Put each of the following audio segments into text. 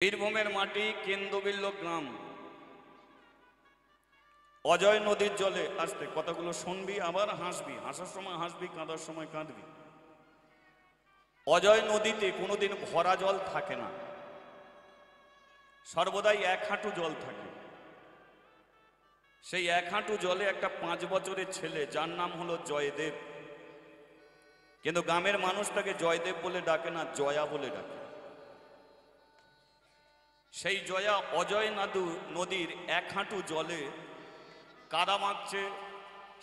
বীরভূমের মাটি কেন্দ্রবিল্ল গ্রাম অজয় নদীর জলে আসতে কথাগুলো শুনবি আবার হাসবি, হাসার সময় হাসবি, কাঁদার সময় কাঁদবি। অজয় নদীতে কোনোদিন ভরা জল থাকে না, সর্বদাই এক হাঁটু জল থাকে। সেই এক হাঁটু জলে একটা 5 বছরের ছেলে, যার নাম হলো জয়দেব, কিন্তু গ্রামের মানুষ তাকে জয়দেব বলে ডাকে না, জয়া বলে ডাকে। সেই জয়া অজয় নদীর এক হাঁটু জলে কাদা মাখছে,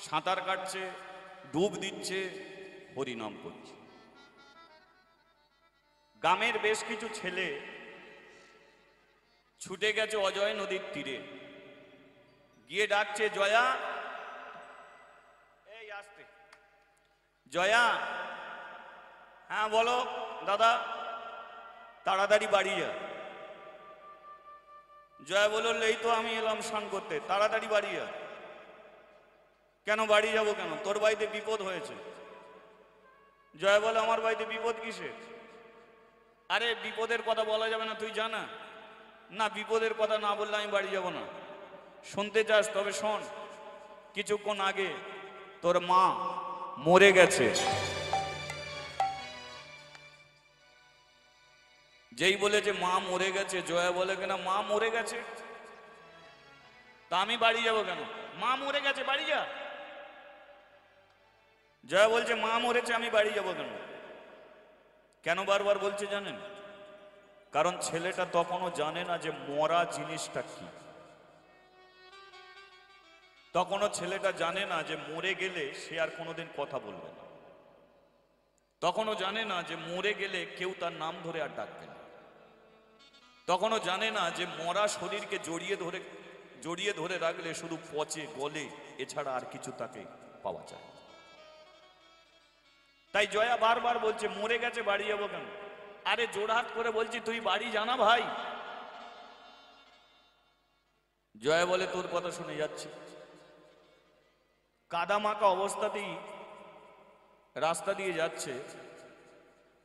সাঁতার কাটছে, ডুব দিচ্ছে, হরিনাম করছে। গ্রামের বেশ কিছু ছেলে ছুটে গেছে অজয় নদীর তীরে, গিয়ে ডাকছে, জয়া, এই আসতে, জয়া। হ্যাঁ বলো দাদা, তাড়াতাড়ি বাড়ি যা। জয়া বলল, এই তো আমি এলাম স্নান করতে, তাড়াতাড়ি বাড়ি যা। কেন বাড়ি যাব কেন? তোর বাড়িতে বিপদ হয়েছে। জয়া বলে, আমার বাড়িতে বিপদ কিসের? আরে বিপদের কথা বলা যাবে না, তুই জানা না, বিপদের কথা না বললে আমি বাড়ি যাব না। শুনতে চাস? তবে শোন, কিছুক্ষণ আগে তোর মা মরে গেছে। যেই বলে যে মা মরে গেছে, জয়া বলে, কেন মা মরে গেছে? তা আমি বাড়ি যাব কেন? মা মরে গেছে, বাড়ি যা। জয়া বলছে, মা মরেছে, আমি বাড়ি যাব কেন? কেন বারবার বলছে জানেন? কারণ ছেলেটা তখনও জানে না যে মরা জিনিসটা কি। তখনও ছেলেটা জানে না যে মরে গেলে সে আর কোনোদিন কথা বলবে না। তখনও জানে না যে মরে গেলে কেউ তার নাম ধরে আর ডাকবে না। তখনও জানে না যে মরা শরীরকে জড়িয়ে ধরে রাখলে শুধু পচে গলে, এছাড়া আর কিছু তাকে পাওয়া যায়। তাই জয়া বারবার বলছে, মরে গেছে, বাড়ি যাবো কেন? আরে জোড়হাত করে বলছি, তুই বাড়ি জানা ভাই। জয়া বলে, তোর কথা শুনে যাচ্ছি। কাদা মাখা অবস্থাতেই রাস্তা দিয়ে যাচ্ছে,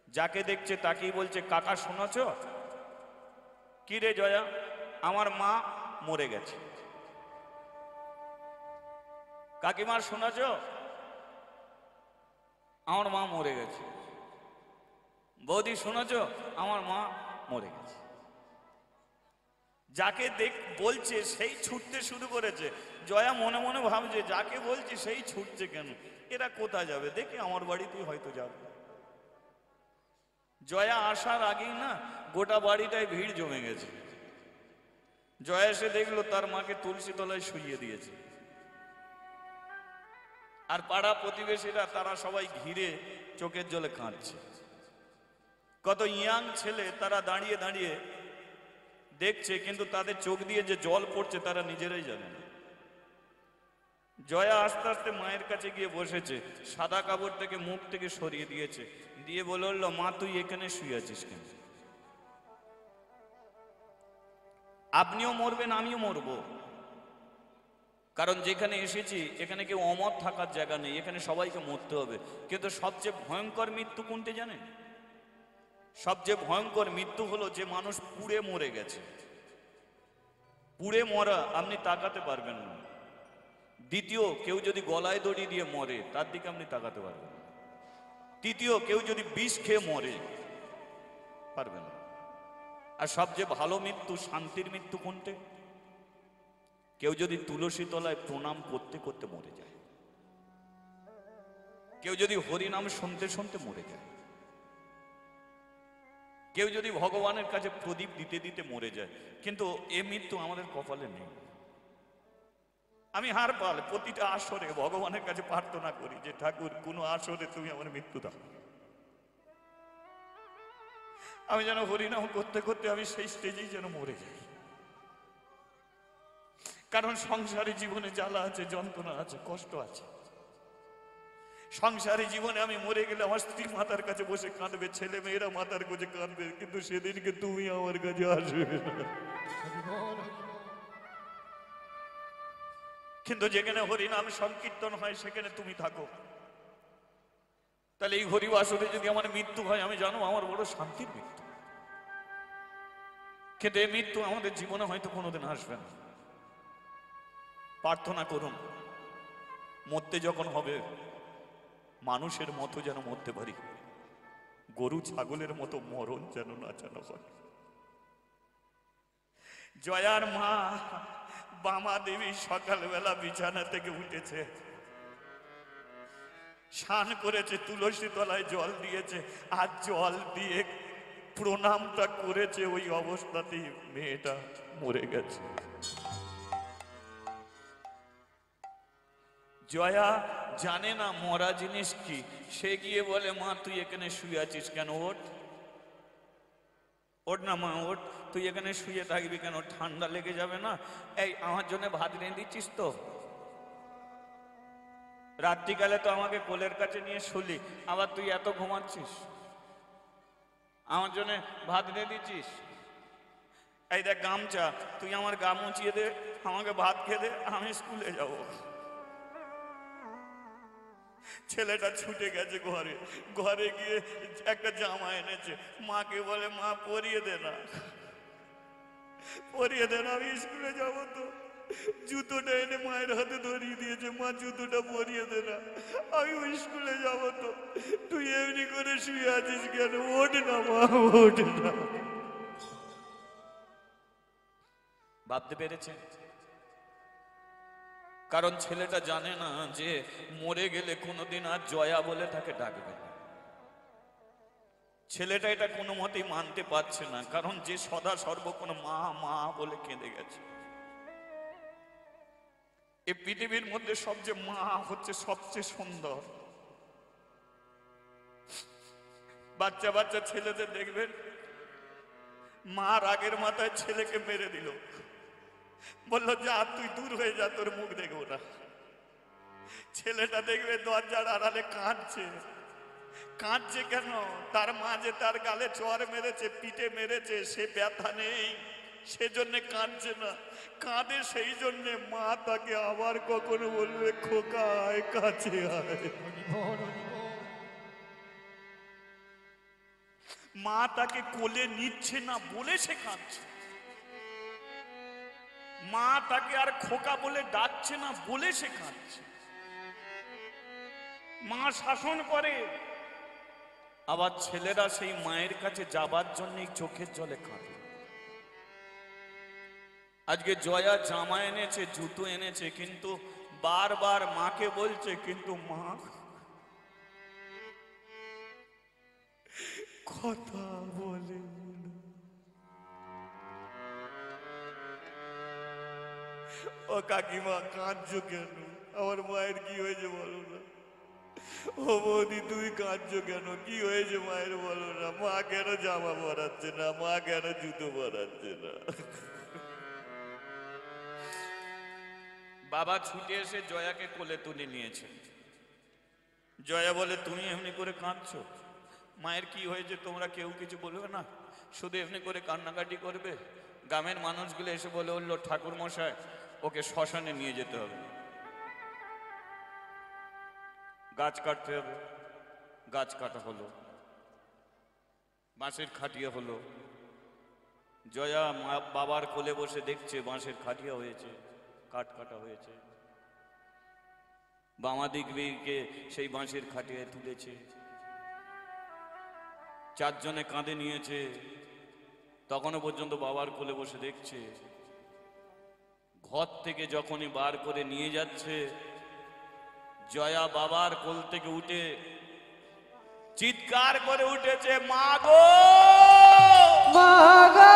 যাকে দেখছে তাকেই বলছে, কাকা শুনেছ? কি রে জয়া? আমার মা মরে গেছে। কাকিমার শুনেছ? আমার মা মরে গেছে। বৌদি শুনেছ? আমার মা মরে গেছে। যাকে বলছে সেই ছুটতে শুরু করেছে। জয়া মনে মনে ভাবছে, যাকে বলছে সেই ছুটছে কেন? এরা কোথায় যাবে? দেখে আমার বাড়িতেই হয়তো যাবে। জয়া আসার আগেই না গোটা বাড়িটায় ভিড় জমে গেছে। জয়া এসে দেখলো তার মাকে তুলসী তলায় শুইয়ে দিয়েছে, আর পাড়া প্রতিবেশীরা তারা সবাই ঘিরে চোখের জলে কাঁদছে। কত ইয়াং ছেলে তারা দাঁড়িয়ে দাঁড়িয়ে দেখছে, কিন্তু তাদের চোখ দিয়ে যে জল পড়ছে তারা নিজেরাই জানে না। জয়া আস্তে আস্তে মায়ের কাছে গিয়ে বসেছে, সাদা কাপড় থেকে মুখ থেকে সরিয়ে দিয়েছে, দিয়ে বলল, মা তুই এখানে শুয়ে আছিস কেন? আপনিও মরবেন, আমিও মরবো, কারণ যেখানে এসেছি এখানে কেউ অমর থাকার জায়গা নেই, এখানে সবাইকে মরতে হবে। কিন্তু সবচেয়ে ভয়ঙ্কর মৃত্যু কোনটি জানেন? সবচেয়ে ভয়ঙ্কর মৃত্যু হলো যে মানুষ পুড়ে মরে গেছে। পুড়ে মরা আপনি তাকাতে পারবেন না। দ্বিতীয়, কেউ যদি গলায় দড়ি দিয়ে মরে, তার দিকে আপনি তাকাতে পারবেন না। তৃতীয়, কেউ যদি বিষ খেয়ে মরে, পারবেন না। আর সবচেয়ে ভালো মৃত্যু, শান্তির মৃত্যু কোনটি? কেউ যদি তুলসী তলায় প্রণাম করতে করতে মরে যায়, কেউ যদি হরিনাম শুনতে শুনতে মরে যায়, কেউ যদি ভগবানের কাছে প্রদীপ দিতে দিতে মরে যায়। কিন্তু এ মৃত্যু আমাদের কপালে নেই। আমি হার পাল প্রতিটা আসরে ভগবানের কাছে প্রার্থনা করি যে, ঠাকুর, কোনো আসরে তুমি আমার মৃত্যু দাও। আমি যেন হরিনাম করতে করতে আমি সেই স্টেজেই যেন মরে যাই। কারণ সংসারী জীবনে জ্বালা আছে, যন্ত্রণা আছে, কষ্ট আছে। সংসারী জীবনে আমি মরে গেলে আমার স্ত্রী মাতার কাছে বসে কাঁদবে, ছেলে মেয়েরা মাতার কাছে কাঁদবে, কিন্তু সেদিনকে তুমি আমার কাছে আসবে না। কিন্তু যেখানে হরিনাম সংকীর্তন হয় সেখানে তুমি থাকো। তাহলে এই হরিবাসরে যদি আমার মৃত্যু হয়, আমি জানো আমার বড় শান্তির মৃত্যু। কিন্তু এই মৃত্যু আমাদের জীবনে হয়তো কোনোদিন আসবে না। প্রার্থনা করুন মরতে যখন হবে মানুষের মতো যেন মরতে পারি, গরু ছাগলের মতো মরণ যেন না যেন হয়। জয়ার মা বামা দেবী সকালবেলা বিছানা থেকে উঠেছে, স্নান করেছে, তুলসী তলায় জল দিয়েছে, আর জল দিয়ে প্রণামটা করেছে, ওই অবস্থাতেই মেয়েটা মরে গেছে। জয়া জানে না মরা জিনিস কি, সে গিয়ে বলে মা তুই এখানে শুয়ে আছিস কেন, ওঠ ওঠ না মা ওঠ, তুই এখানে শুয়ে থাকবি কেন, ঠান্ডা লেগে যাবে না? এই আমার জন্য ভাত রেঁধে দিচ্ছিস তো? রাত্রিকালে তো আমাকে কোলের কাছে নিয়ে শুলি, আবার তুই এত ঘুমাচ্ছিস, আমার জন্য ভাত রেঁধে দিচ্ছিস? এই দেখ গামছা, তুই আমার গা মুছিয়ে দে, আমাকে ভাত খেয়ে দে, আমি স্কুলে যাব। ছেলেটা ছুটে গেছে ঘরে, ঘরে গিয়ে একটা জামা এনেছে, মাকে বলে মা পরিয়ে দে না, পরিয়ে দে না, আমি স্কুলে যাব তো। জুতোটা এনে মায়ের হাতে ধরিয়ে দিয়েছে, মা জুতোটা পরিয়ে দে না, আমি ওই স্কুলে যাব তো। তুই এমনি করে শুয়ে আছিস কেন, ওঠ না মা ওঠ না। ভাবতে পেরেছে? কারণ ছেলেটা জানে না যে মরে গেলে কোনোদিন আর জয়া বলে তাকে ডাকবে না। ছেলেটা এটা কোনো মতেই মানতে পারছে না, কারণ যে সদা সর্বক্ষণ মা মা বলে কেঁদে গেছে। এই পৃথিবীর মধ্যে সবচেয়ে মা হচ্ছে সবচেয়ে সুন্দর। বাচ্চা বাচ্চা ছেলেদের দেখবেন মা রাগের মাথায় ছেলেকে মেরে দিল, বললো যা তুই দূর হয়ে যা, তোর মুখ দেখবো না। ছেলেটা দেখবে দরজার আড়ালে কাঁদছে। কাঁদছে কেন? তার মা যে তার গালে চড় মেরেছে, পিঠে মেরেছে, সে ব্যথা নেই, সেজন্য কাঁদছে না। কাঁদে সেই জন্যে মা তাকে আবার কখনো বলবে খোকা আয় কাছে আয়। মা তাকে কোলে নিচ্ছে না বলে সে কাঁদছে, মা তাকে আর খোকা বলে ডাকছে না বলে সে কাঁদছে। মা শাসন করে, আবার ছেলেরা সেই মায়ের কাছে যাবার জন্যই চোখের জলে কাঁদে। আজকে জয়া জামা এনেছে, জুতো এনেছে, কিন্তু বারবার মাকে বলছে, কিন্তু মা কথা বলে। ও কাকিমা কাঁদছো কেন? আমার মায়ের কি হয়েছে বলো না। ও বৌদি তুমি কাঁদছো কেন? কি হয়েছে মায়ের বলো না। মা কেন জামা পরাচ্ছে না, মা কেন জুতো পরাচ্ছে না? বাবা ছুটে এসে জয়াকে কোলে তুলে নিয়েছে। জয়া বলে তুমি এমনি করে কাঁদছো, মায়ের কি হয়েছে তোমরা কেউ কিছু বলবে না, শুধু এমনি করে কান্নাকাটি করবে? গ্রামের মানুষগুলো এসে বলে বললো ঠাকুর মশাই ওকে শ্মশানে নিয়ে যেতে হবে, গাছ কাটতে হবে। গাছ কাটা হলো, বাঁশের খাটিয়া হলো। জয়া বাবার কোলে বসে দেখছে বাঁশের খাটিয়া হয়েছে, কাঠ কাটা হয়েছে। বামা দিকে সেই বাঁশের খাটিয়ায় তুলেছে, চারজনে কাঁধে নিয়েছে। তখনও পর্যন্ত বাবার কোলে বসে দেখছে। ঘর থেকে যখনই বার করে নিয়ে যাচ্ছে, জয়া বাবার কোল থেকে উঠে চিৎকার করে উঠেছে, মা গো মা গো।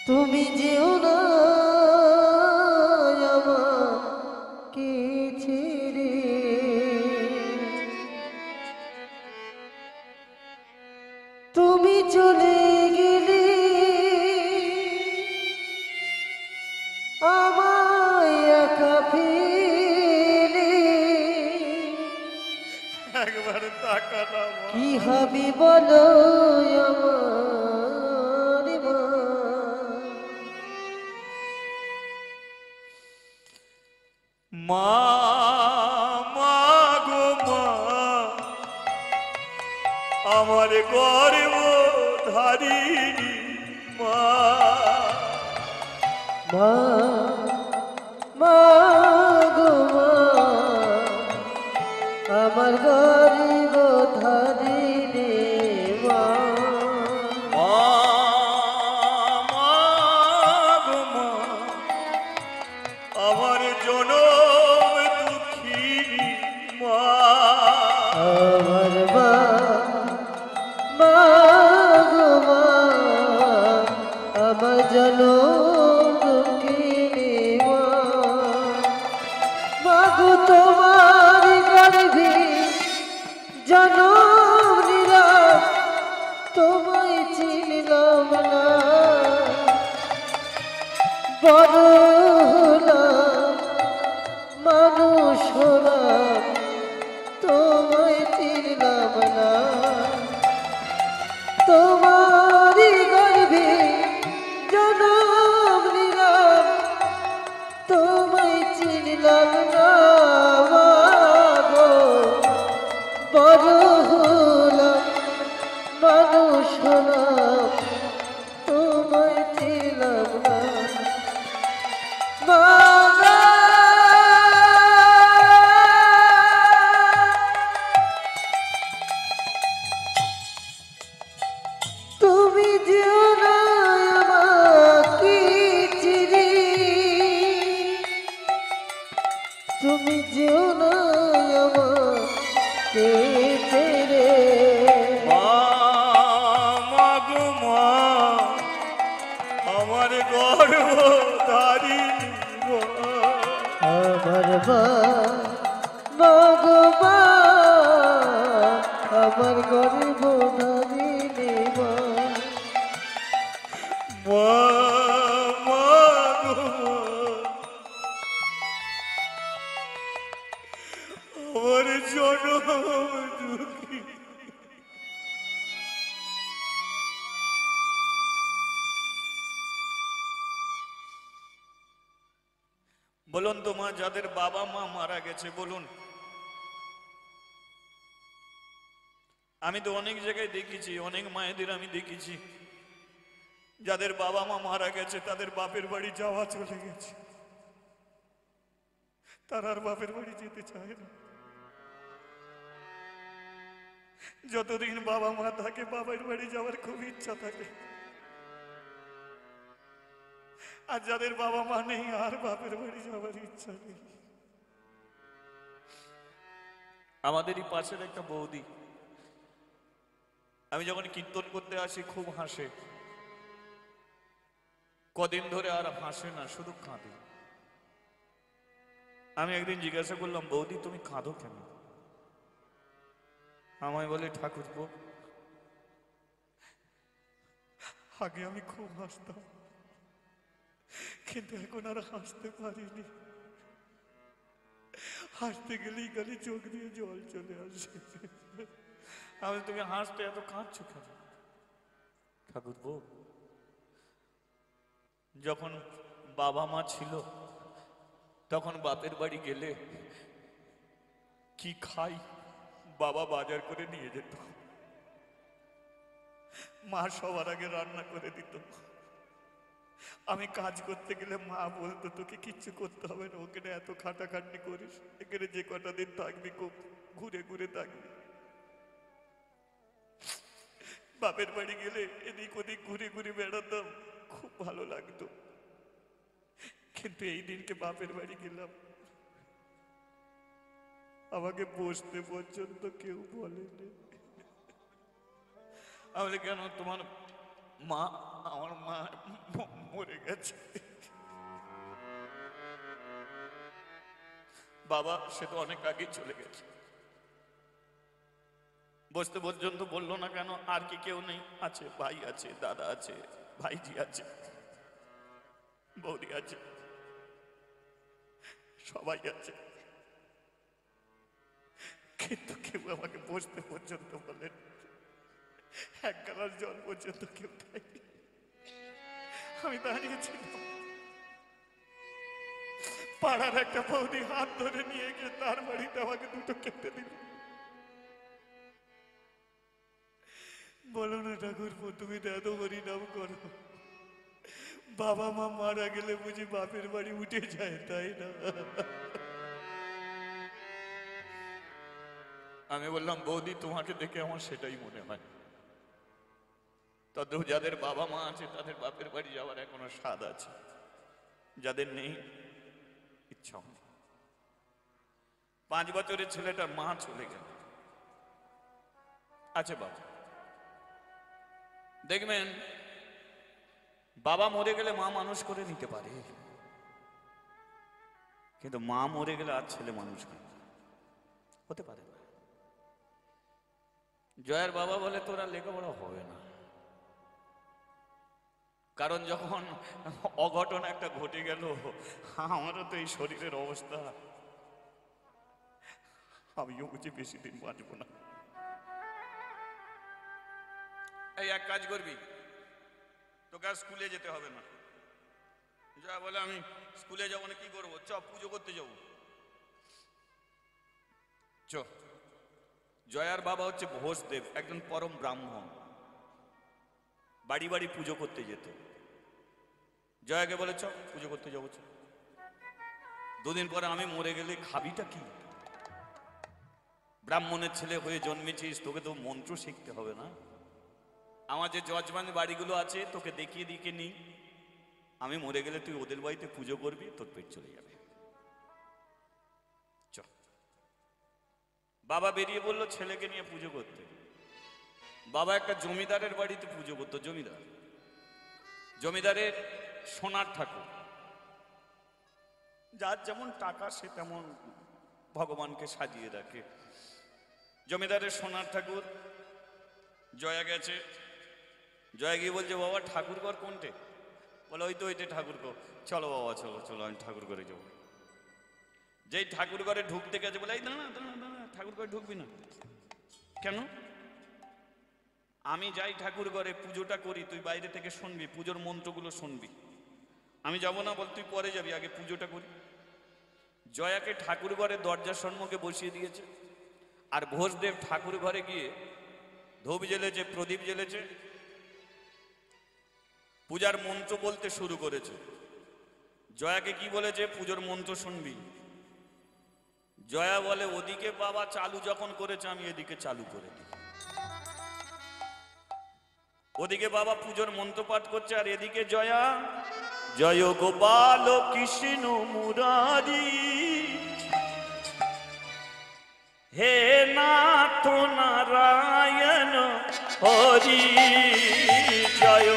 তুমি যেও না আমাকে ছেড়ে, তুমি চলে গেলে আমায় একা ফেলে। একবার তাকা না মা। কি হবে বলো আমার মা? মা, মা গো মা, আমার গর্ব ধারিণী মা। মা, মা গো মা, আমার গরিব ধারিণী মা। মা, মা গো মা, আমার জনম দুঃখিনী মা। আমার মা, মা গো মা, আমার জনম দুঃখিনী মা। মা গো তোমার গর্ভে জনম নিলাম, তোমায় চিনলাম না। বড় হলাম, মানুষ হলাম, তোমায় চিনলাম না। তোমারই গর্ভে জনম নিলাম, তোমায় চিনলাম না। মা গো, বড় হলাম, মানুষ হলাম, তোমায় চিনলাম না। মা গো, তুমি যেও না আমাকে চিনি, তুমি যেও না আমাকে ছেড়ে। মা, মা গো মা, আমার গর্ব ধারিণী মা। আমার মা, মা গো মা, আমার গরিব ধারিণী মা। মা, মা গো মা, আমার জনম দুঃখী। বলুন তো মা, যাদের বাবা মা মারা গেছে বলুন, আমি তো অনেক জায়গায় দেখেছি, অনেক মায়েদের আমি দেখেছি যাদের বাবা মা মারা গেছে তাদের বাপের বাড়ি যাওয়া চলে গেছে, তারা আর বাপের বাড়ি যেতে চায় না। যতদিন বাবা মা থাকে বাবার বাড়ি যাওয়ার খুব ইচ্ছা থাকে, আর যাদের বাবা মা নেই আর বাপের বাড়ি যাওয়ার ইচ্ছা নেই। আমাদেরই পাশের একটা বৌদি, আমি যখন কীর্তন করতে আসি খুব হাসে, কদিন ধরে আর হাসে না, শুধু কাঁদে। আমি একদিন জিজ্ঞাসা করলাম, বৌদি তুমি কাঁদো কেন? আমায় বলে, ঠাকুরপো আগে আমি খুব হাসতাম, কিন্তু এখন আর হাসতে পারিনি। হাসতে গেলেই গেলে চোখ দিয়ে জল চলে আসে। আমি, তুমি হাসতে এত কাঁদছো কেন? ঠাকুরপো, যখন বাবা মা ছিল তখন বাপের বাড়ি গেলে কি খাই বাবা বাজার করে নিয়ে যেত, মা সবার আগে রান্না করে দিত। আমি কাজ করতে গেলে মা বলতো, তোকে কিচ্ছু করতে হবে না, ওখানে এত খাটাখাটনি করিস, এখানে যে কটা দিন থাকবি খুব ঘুরে ঘুরে থাকবি। বাপের বাড়ি গেলে এদিক ওদিক ঘুরে ঘুরে বেড়াতাম, খুব ভালো লাগতো। কিন্তু এই দিনকে বাপের বাড়ি গেলাম, আমাকে বসতে পর্যন্ত কেউ বলেনি। আমি, কেন? তোমার মা, আমার মা মরে গেছে। বাবা সে তো অনেক আগেই চলে গেছে। বসতে পর্যন্ত বললো না কেন? আর কি কেউ নেই? আছে, ভাই আছে, দাদা আছে, ভাইজি আছে, বৌদি আছে, সবাই আছে, কিন্তু কেউ আমাকে বসতে পর্যন্ত বলেন, এক গ্লাস জল পর্যন্ত কেউ দেয়নি। আমি দাঁড়িয়েছিলাম, পাড়ার একটা বৌদি হাত ধরে নিয়ে গিয়ে তার বাড়িতে আমাকে দুটো খেতে দিল। বলো না ঠাকুরপো, তুমি তো এত হরিনাম করো, বাবা মা মারা গেলে বুঝি বাপের বাড়ি উঠে যায়, তাই না? আমি বললাম, বৌদি তোমাকে দেখে আমার সেটাই মনে হয়। তদ্রুপ যাদের বাবা মা আছে তাদের বাপের বাড়ি যাওয়ার এখনো স্বাদ আছে, যাদের নেই ইচ্ছা নেই। 5 বছরের ছেলেটার মা চলে গেল। আচ্ছা বাবা, দেখবেন বাবা মরে গেলে মা মানুষ করে নিতে পারে, কিন্তু মা মরে গেলে আর ছেলে মানুষ হতে পারে না। জয়ের বাবা বলে, তোরা লেখাপড়া হবে না, কারণ যখন অঘটন একটা ঘটে গেল, আমারও তো এই শরীরের অবস্থা, আমিও বুঝি বেশি দিন বাঁচবো না। এই এক কাজ করবি, তোকে আর স্কুলে যেতে হবে না। জয়া বলে, আমি স্কুলে যাবো না, কি করবো? চ, পুজো করতে যাবো, চ। জয়ার বাবা হচ্ছে ভোজদেব, একজন পরম ব্রাহ্মণ, বাড়ি বাড়ি পুজো করতে যেত। জয়াকে বলে, চ পুজো করতে যাবো। 2 দিন পরে আমি মরে গেলে খাবিটা কি? ব্রাহ্মণের ছেলে হয়ে জন্মেছিস, তোকে তো মন্ত্র শিখতে হবে না? আমার যে যজমান বাড়িগুলো আছে তোকে দেখিয়ে দিকে নি, আমি মরে গেলে তুই ওদের বাড়িতে পুজো করবি, তোর পেট চলে যাবে। চ। বাবা বেরিয়ে বলল ছেলেকে নিয়ে পুজো করতে। বাবা একটা জমিদারের বাড়িতে পুজো করতো। জমিদারের সোনার ঠাকুর, যার যেমন টাকা সে তেমন ভগবানকে সাজিয়ে রাখে। জমিদারের সোনার ঠাকুর। জয়া গেছে, জয়া গিয়ে বলছে, বাবা ঠাকুর ঘর কোনটে? বলে, ওই তো ওইটা ঠাকুর ঘর। চলো বাবা, চলো চলো, আমি ঠাকুর ঘরে যাবো। যেই ঠাকুর ঘরে ঢুকতে গেছে, বলে, এই দাঁড়া দাঁড়া দাঁড়া, ঠাকুর ঘরে ঢুকবি না। কেন? আমি যাই ঠাকুর ঘরে, পুজোটা করি, তুই বাইরে থেকে শুনবি, পুজোর মন্ত্রগুলো শুনবি। আমি যাবো না, বল তুই পরে যাবি, আগে পুজোটা করি। জয়াকে ঠাকুর ঘরে দরজার সম্মুখে বসিয়ে দিয়েছে, আর ভোজদেব ঠাকুর ঘরে গিয়ে ধূপ জ্বেলেছে, প্রদীপ জ্বেলেছে, পূজার মন্ত্র বলতে শুরু করেছে। জয়াকে কি বলেছে? পুজোর মন্ত্র শুনবি। জয়া বলে, ওদিকে বাবা চালু যখন করেছে, আমি এদিকে চালু করে দিই। ওদিকে বাবা পুজোর মন্ত্র পাঠ করছে, আর এদিকে জয়া, জয় গোপাল কৃষ্ণ মুরারি, হে নাথ নারায়ণ হরি, জয়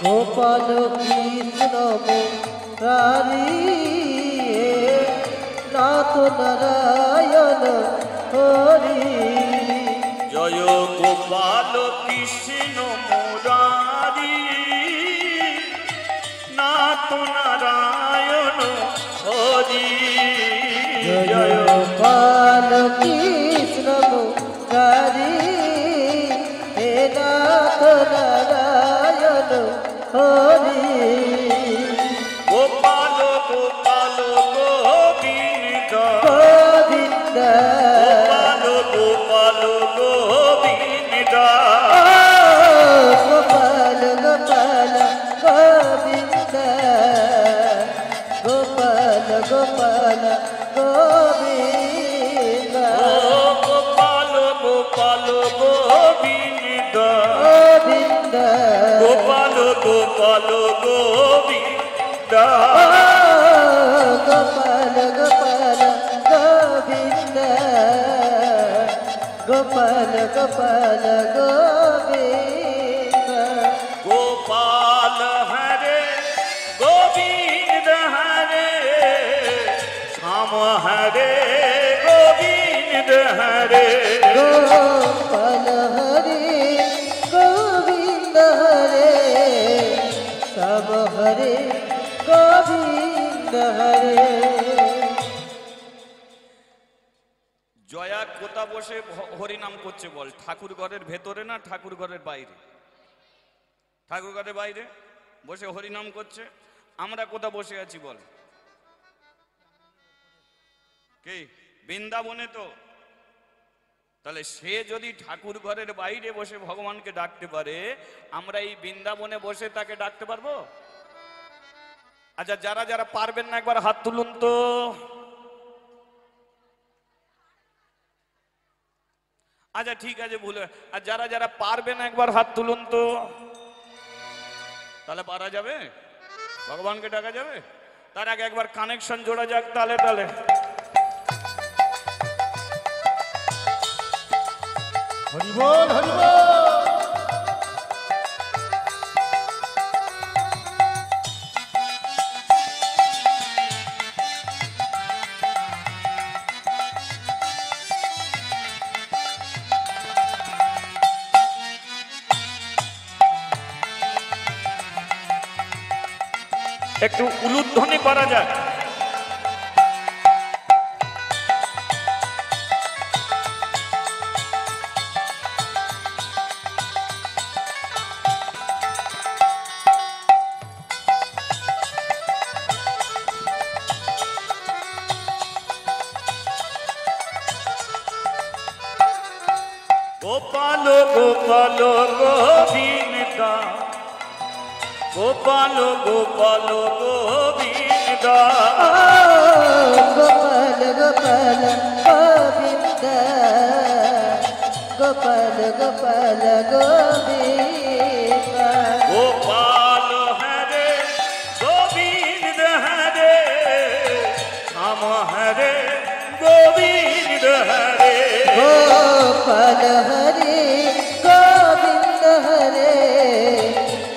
গোপাল কৃষ্ণ মুরারি, নাথ নারায়ণ হরি, জয় গোপাল কৃষ্ণ মুরারি, নাথ নারায়ণ হরি, জয় গোপাল কৃষ্ণ মুরারি, হে নাথ নারায়ণ হরি, গোপাল গোপাল গোবিন্দ গোবিন্দ, গোপাল গোপাল গোবিন্দ, গোপাল গোপাল গোবিন্দ, গোপাল গোপাল গোবিন্দ, গোপাল গোপাল গোবিন্দ, গোবিন্দ, গোপাল গোপাল গোবিন্দ, গোপাল গোপাল গোবিন্দ, গোপাল গোপাল গোবিন্দ, গোপাল হরে গোবিন্দ হরে, শ্যাম হরে গোবিন্দ হরে, গোপাল হরে গোবিন্দ হরে, সব হরে গোবিন্দ হরে। জয়া কথা বসে হরিনাম করছে বল? ঠাকুর ঘরের ভেতরে না ঠাকুর ঘরের বাইরে? ঠাকুর ঘরের বাইরে বসে হরিনাম করছে। আমরা কোথা বসে আছি বল? কি বৃন্দাবনে তো। তাহলে সে যদি ঠাকুর ঘরের বাইরে বসে ভগবানকে ডাকতে পারে, আমরা এই বৃন্দাবনে বসে তাকে ডাকতে পারবো? আচ্ছা, যারা যারা পারবেন না একবার হাত তুলুন তো। আচ্ছা ঠিক আছে, ভুলে। আর যারা যারা পারবে না একবার হাত তুলুন তো। তাহলে পারা যাবে, ভগবানকে ডাকা যাবে। তার আগে একবার কানেকশন জোড়া যাক তালে তালে। হরি বল, হরি বল। একটু উলুধ্বনি করা যাক। গোপাল গোপাল গোবিন্দা, গোপাল গোপাল গোবিন্দা, গোপাল গোপাল গোবিন্দ, গোপাল গোপাল গোবিন্দ। গোপাল হরে গোবিন্দ হরে, শ্যাম হরে গোবিন্দ হরে। গোপাল হরে গোবিন্দ হরে,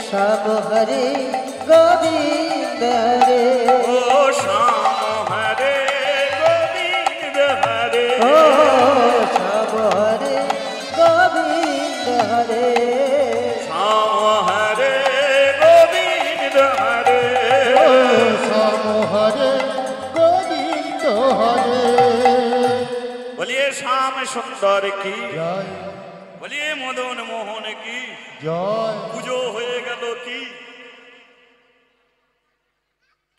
শ্যাম হরে গোবিন্দ হরে। ও শ্যাম হরে গোবিন্দ হরে, ও শ্যাম হরে গোবিন্দ হরে। শ্যাম হরে গোবিন্দ হরে। ও শ্যাম হরে গোবিন্দ হরে। বলিয়ে শ্যাম সুন্দর কি, জয় বলিয়ে মদন মোহন কি। জয়। পুজো হয়ে গেল কি?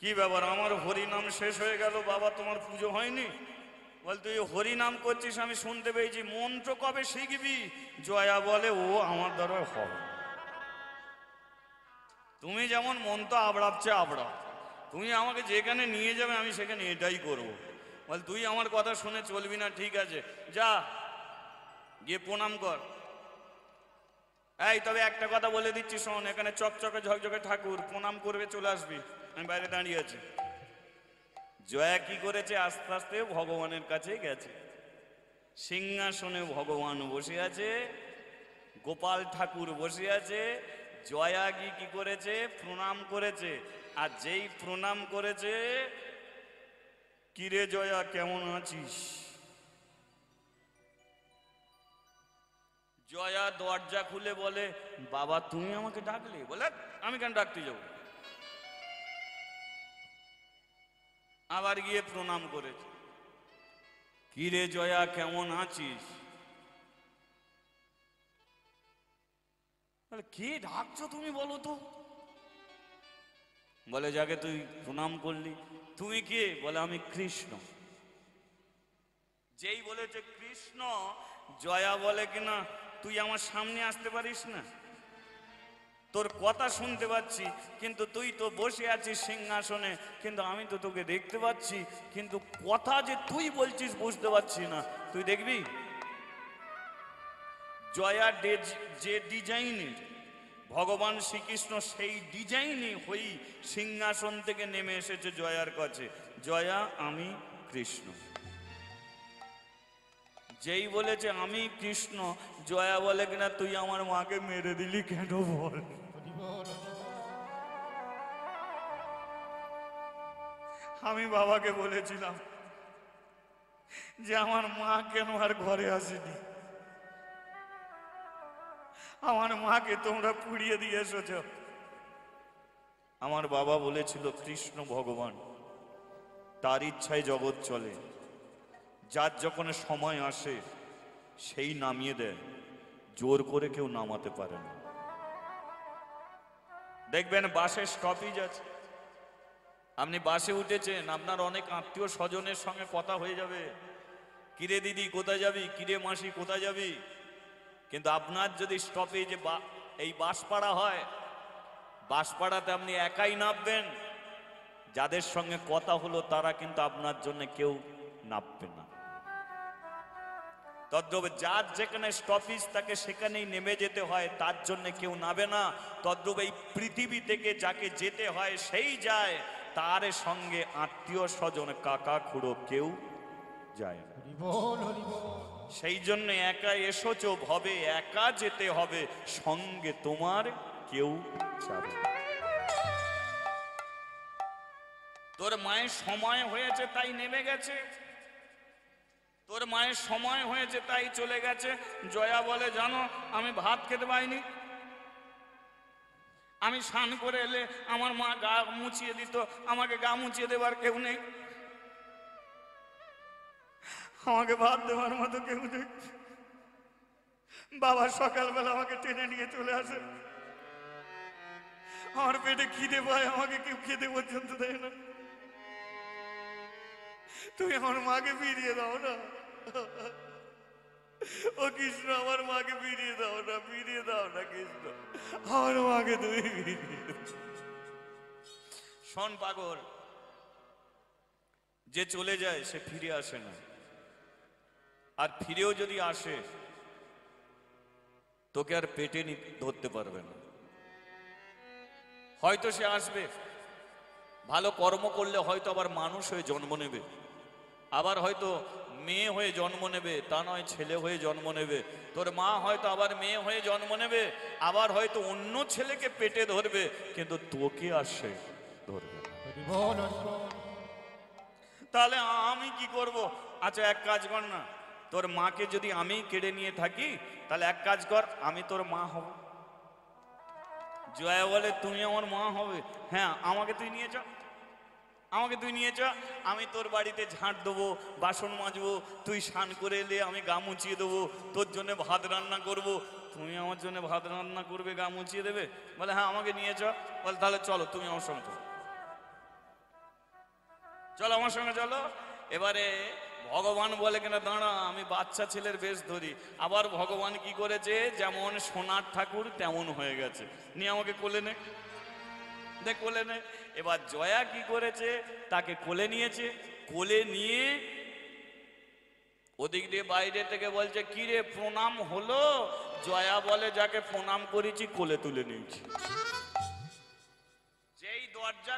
কি ব্যাপার, আমার হরিনাম শেষ হয়ে গেল, বাবা তোমার পুজো হয়নি? বল তুই হরিনাম করছিস, আমি শুনতে পেয়েছি। মন্ত্র কবে শিখবি? জয়া বলে ও আমার দ্বারা হবে। তুমি যেমন মন্ত্র আবড়াচ্ছে আবড়া, তুমি আমাকে যেখানে নিয়ে যাবে আমি সেখানে এটাই করব। বল তুই আমার কথা শুনে চলবি না, ঠিক আছে যা গিয়ে প্রণাম কর। এই তবে একটা কথা বলে দিচ্ছি শোন, এখানে চকচকে ঝকঝকে ঠাকুর, প্রণাম করবে চলে আসবি, আমি বাইরে দাঁড়িয়ে আছি। জয়া কি করেছে? আস্তে আস্তে ভগবানের কাছে গেছে। সিংহাসনে ভগবান বসে আছে, গোপাল ঠাকুর বসে আছে। জয়া কি করেছে? প্রণাম করেছে। আর যেই প্রণাম করেছে, কিরে জয়া কেমন আছিস? জয়া দরজা খুলে বলে, বাবা তুমি আমাকে ডাকলে? বলে আমি কেন ডাকতে যাব? আবার গিয়ে প্রণাম করেছে। কিরে জয়া কেমন আছিস? বলে কে ডাকছো তুমি বলো তো? বলে যাকে তুই প্রণাম করলি। তুমি কে? বলে আমি কৃষ্ণ। যেই বলেছে কৃষ্ণ, জয়া বলে কিনা তুই আমার সামনে আসতে পারিস না? তোর কথা শুনতে পাচ্ছি, কিন্তু তুই তো বসে আছিস সিংহাসনে, কিন্তু আমি তো তোকে দেখতে পাচ্ছি, কিন্তু কথা যে তুই বলছিস বুঝতে পারছি না। তুই দেখবি জয়া যে ডিজাইনের ভগবান শ্রীকৃষ্ণ, সেই ডিজাইনে হই সিংহাসন থেকে নেমে এসেছে জয়ার কাছে। জয়া আমি কৃষ্ণ। যেই বলেছে আমি কৃষ্ণ, জয়া বলে কিনা তুই আমার মাকে মেরে দিলি কেন বল? আমি বাবাকে বলেছিলাম যে আমার মা কেন আর ঘরে আসেনি, আমার মাকে তোমরা পুড়িয়ে দিয়ে এসেছ। আমার বাবা বলেছিল কৃষ্ণ ভগবান, তার ইচ্ছায় জগৎ চলে, যার যখন সময় আসে সেই নামিয়ে দেয়, জোর করে কেউ নামাতে পারে না। দেখবেন বাসের স্টপেজ আছে, আপনি বাসে উঠেছেন, আপনার অনেক আত্মীয় স্বজনের সঙ্গে কথা হয়ে যাবে, কিরে দিদি কোথায় যাবি, কিরে মাসি কোথায় যাবি, কিন্তু আপনার যদি স্টপেজে এই বাসপাড়া হয়, বাসপাড়াতে আপনি একাই নামবেন, যাদের সঙ্গে কথা হলো তারা কিন্তু আপনার জন্য কেউ নামবে না। তদ্রূপ যার যেখানে স্টপেজ থাকে সেখানেই নেমে যেতে হয়, তার জন্য কেউ নামবে না। তদ্রূপ এই পৃথিবী থেকে যাকে যেতে হয় সেই যায়, তার সঙ্গে আত্মীয় স্বজন কাকা খুড়ো কেউ যায় না। হরি বল হরি বল। সেই জন্য একা এসোছো ভবে, একা যেতে হবে, সঙ্গে তোমার কেউ যাবে না। তোর মায়ের সময় হয়েছে তাই নেমে গেছে, তোর মায়ের সময় হয়েছে তাই চলে গেছে। জয়া বলে, জানো আমি ভাত খেতে পাইনি, আমি স্নান করে এলে আমার মা গা মুছিয়ে দিত, আমাকে গা মুছিয়ে দেবার কেউ নেই, আমাকে ভাত দেওয়ার মতো কেউ নেই। বাবা সকালবেলা আমাকে টেনে নিয়ে চলে আসে, আমার পেটে খিদে পায়, আমাকে কেউ খেতে পর্যন্ত দেয় না। তুমি আমার মাকে ফিরিয়ে দাও না, ও কৃষ্ণ, আমার মাকে ফিরিয়ে দাও না, ফিরিয়ে দাও না কৃষ্ণ, আমার মাকে তুমি ফিরিয়ে দাও। শোন পাগল, যে চলে যায় সে ফিরে আসে না, আর ফিরেও যদি আসে তোকে আর পেটে ধরতে পারবে না। হয়তো সে আসবে, ভালো কর্ম করলে হয়তো আবার মানুষ হয়ে জন্ম নেবে, আবার হয়তো মেয়ে হয়ে জন্ম নেবে, তা নয় ছেলে হয়ে জন্ম নেবে। তোর মা হয়তো আবার মেয়ে হয়ে জন্ম নেবে, আবার হয়তো অন্য ছেলেকে পেটে ধরবে, কিন্তু তোকে আর সে ধরবে না। হরি বল হরি বল। তাহলে আমি কি করব? আচ্ছা এক কাজ কর না, তোর মাকে যদি আমি কেড়ে নিয়ে থাকি, তাহলে এক কাজ কর, আমি তোর মা হব। জয়া বলে, তুমি আমার মা হবে? হ্যাঁ, আমাকে তুই নিয়ে যা, আমাকে তুই নিয়ে যা, আমি তোর বাড়িতে ঝাঁট দেবো, বাসন মাজবো, তুই স্নান করে এলে আমি গা মুছিয়ে দেবো, তোর জন্য ভাত রান্না করব, তুমি আমার জন্য ভাত রান্না করবে, গা মুছিয়ে দেবে? বলে হ্যাঁ, আমাকে নিয়ে যা। বলে তাহলে চলো, তুমি আমার সঙ্গে চলো, চলো আমার সঙ্গে চলো। এবারে ভগবান বলে কিনা, দাঁড়া আমি বাচ্চা ছেলের বেশ ধরি। আবার ভগবান কি করেছে, যেমন সোনার ঠাকুর তেমন হয়ে গেছে, নিয়ে আমাকে কোলে নে, দেখ কোলে নে। এবার জয়া কি করেছে, তাকে কোলে নিয়েছে, কোলে নিয়ে ওদিক দিয়ে বাইরে থেকে বলছে, কি রে প্রণাম হলো? জয়া বলে, যাকে প্রণাম করেছি কোলে তুলে নিয়েছি। যেই দরজা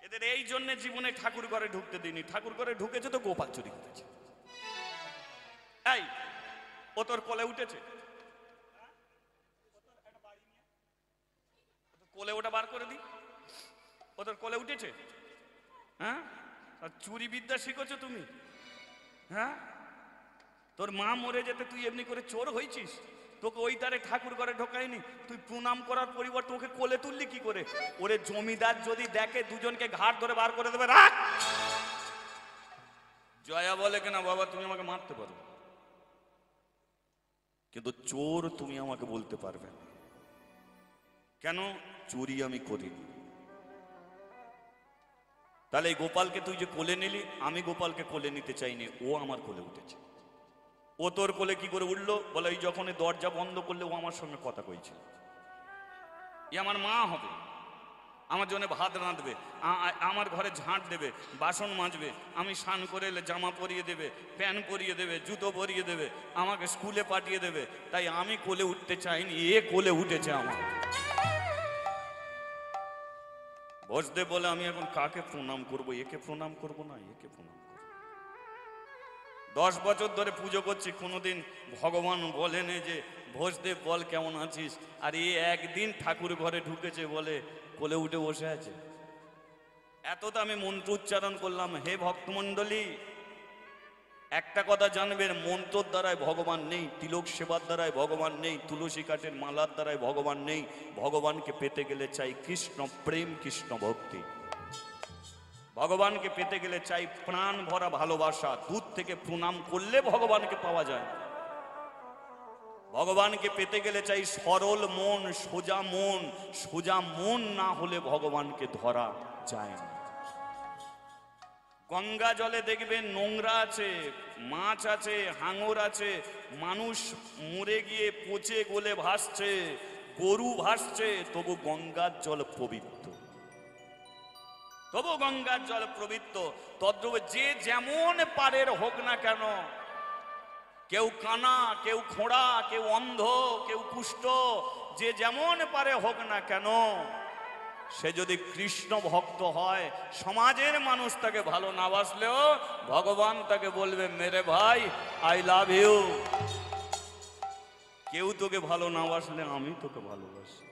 এদের এই জন্য জীবনে ঠাকুর ঘরে ঢুকতে দিইনি। ঠাকুর ঘরে ঢুকেছে তো গোপাল চুরি করেছে। এই ও তোর কোলে উঠেছে, কোলে ওটা বার করে দি, ও তোর কোলে উঠেছে? হ্যাঁ, চুরি বিদ্যা শিখেছো তুমি? হ্যাঁ, তোর মা মরে যেতে তুই এমনি করে চোর হয়েছিস? তোকে ওই তারে ঠাকুর ঘরে ঢোকায়নি, তুই প্রণাম করার পরিবর্তে ওকে কোলে তুললি কি করে? ওরে জমিদার যদি দেখে দুজনকে ঘাট ধরে বার করে দেবে। রাখ। জয়া বলে কিনা, বাবা তুমি আমাকে মারতে পারো, কিন্তু চোর তুমি আমাকে বলতে পারবে না। কেন? চুরি আমি করিনি। তাহলে এই গোপালকে তুই যে কোলে নিলি, আমি গোপালকে কোলে নিতে চাইনি, ও আমার কোলে উঠেছে। ও তোর কোলে কি করে উঠলো? বলে এই যখন দরজা বন্ধ করলে ও আমার সঙ্গে কথা কইছিল, ই আমার মা হবে, আমার জন্য ভাত রাঁধবে, আমার ঘরে ঝাঁট দেবে, বাসন মাজবে, আমি স্নান করে এলে জামা পরিয়ে দেবে, প্যান্ট পরিয়ে দেবে, জুতো পরিয়ে দেবে, আমাকে স্কুলে পাঠিয়ে দেবে। তাই আমি কোলে উঠতে চাইনি, এ কোলে উঠেছে আমার। বসদে বলে, আমি এখন কাকে প্রণাম করব? একে প্রণাম করব না একে প্রণাম করব? 10 বছর ধরে পুজো করছি, কোনোদিন ভগবান বলেন যে ভোজদেব বল কেমন আছিস, আর এ একদিন ঠাকুর ঘরে ঢুকেছে বলে কোলে উঠে বসে আছে। এত তো আমি মন্ত্র উচ্চারণ করলাম। হে ভক্তমণ্ডলী, একটা কথা জানবেন, মন্ত্রর দ্বারায় ভগবান নেই, তিলক সেবার দ্বারায় ভগবান নেই, তুলসী কাঠের মালার দ্বারায় ভগবান নেই। ভগবানকে পেতে গেলে চাই কৃষ্ণ প্রেম, কৃষ্ণ ভক্তি। ভগবানকে পেতে গেলে চাই প্রাণ ভরা ভালোবাসা। দূর থেকে প্রণাম করলে ভগবানকে পাওয়া যায়। ভগবানকে পেতে গেলে চাই সরল মন, সোজা মন। সোজা মন না হলে ভগবানকে ধরা যায় না। গঙ্গা জলে দেখবেন নোংরা আছে, মাছ আছে, হাঙর আছে, মানুষ মরে গিয়ে পচে গলে ভাসছে, গরু ভাসছে, তবু গঙ্গার জল পবিত্র। তবু গঙ্গার জল পবিত্র। তদ্রূপ যে যেমন পারের হোক না কেন, কেউ কানা, কেউ খোঁড়া, কেউ অন্ধ, কেউ কুষ্ঠ, যে যেমন পারে হোক না কেন, সে যদি কৃষ্ণ ভক্ত হয়, সমাজের মানুষ তাকে ভালো না বাসলেও ভগবান তাকে বলবে, মেরে ভাই আই লাভ ইউ। কেউ তোকে ভালো না বাসলে আমি তোকে ভালোবাসি।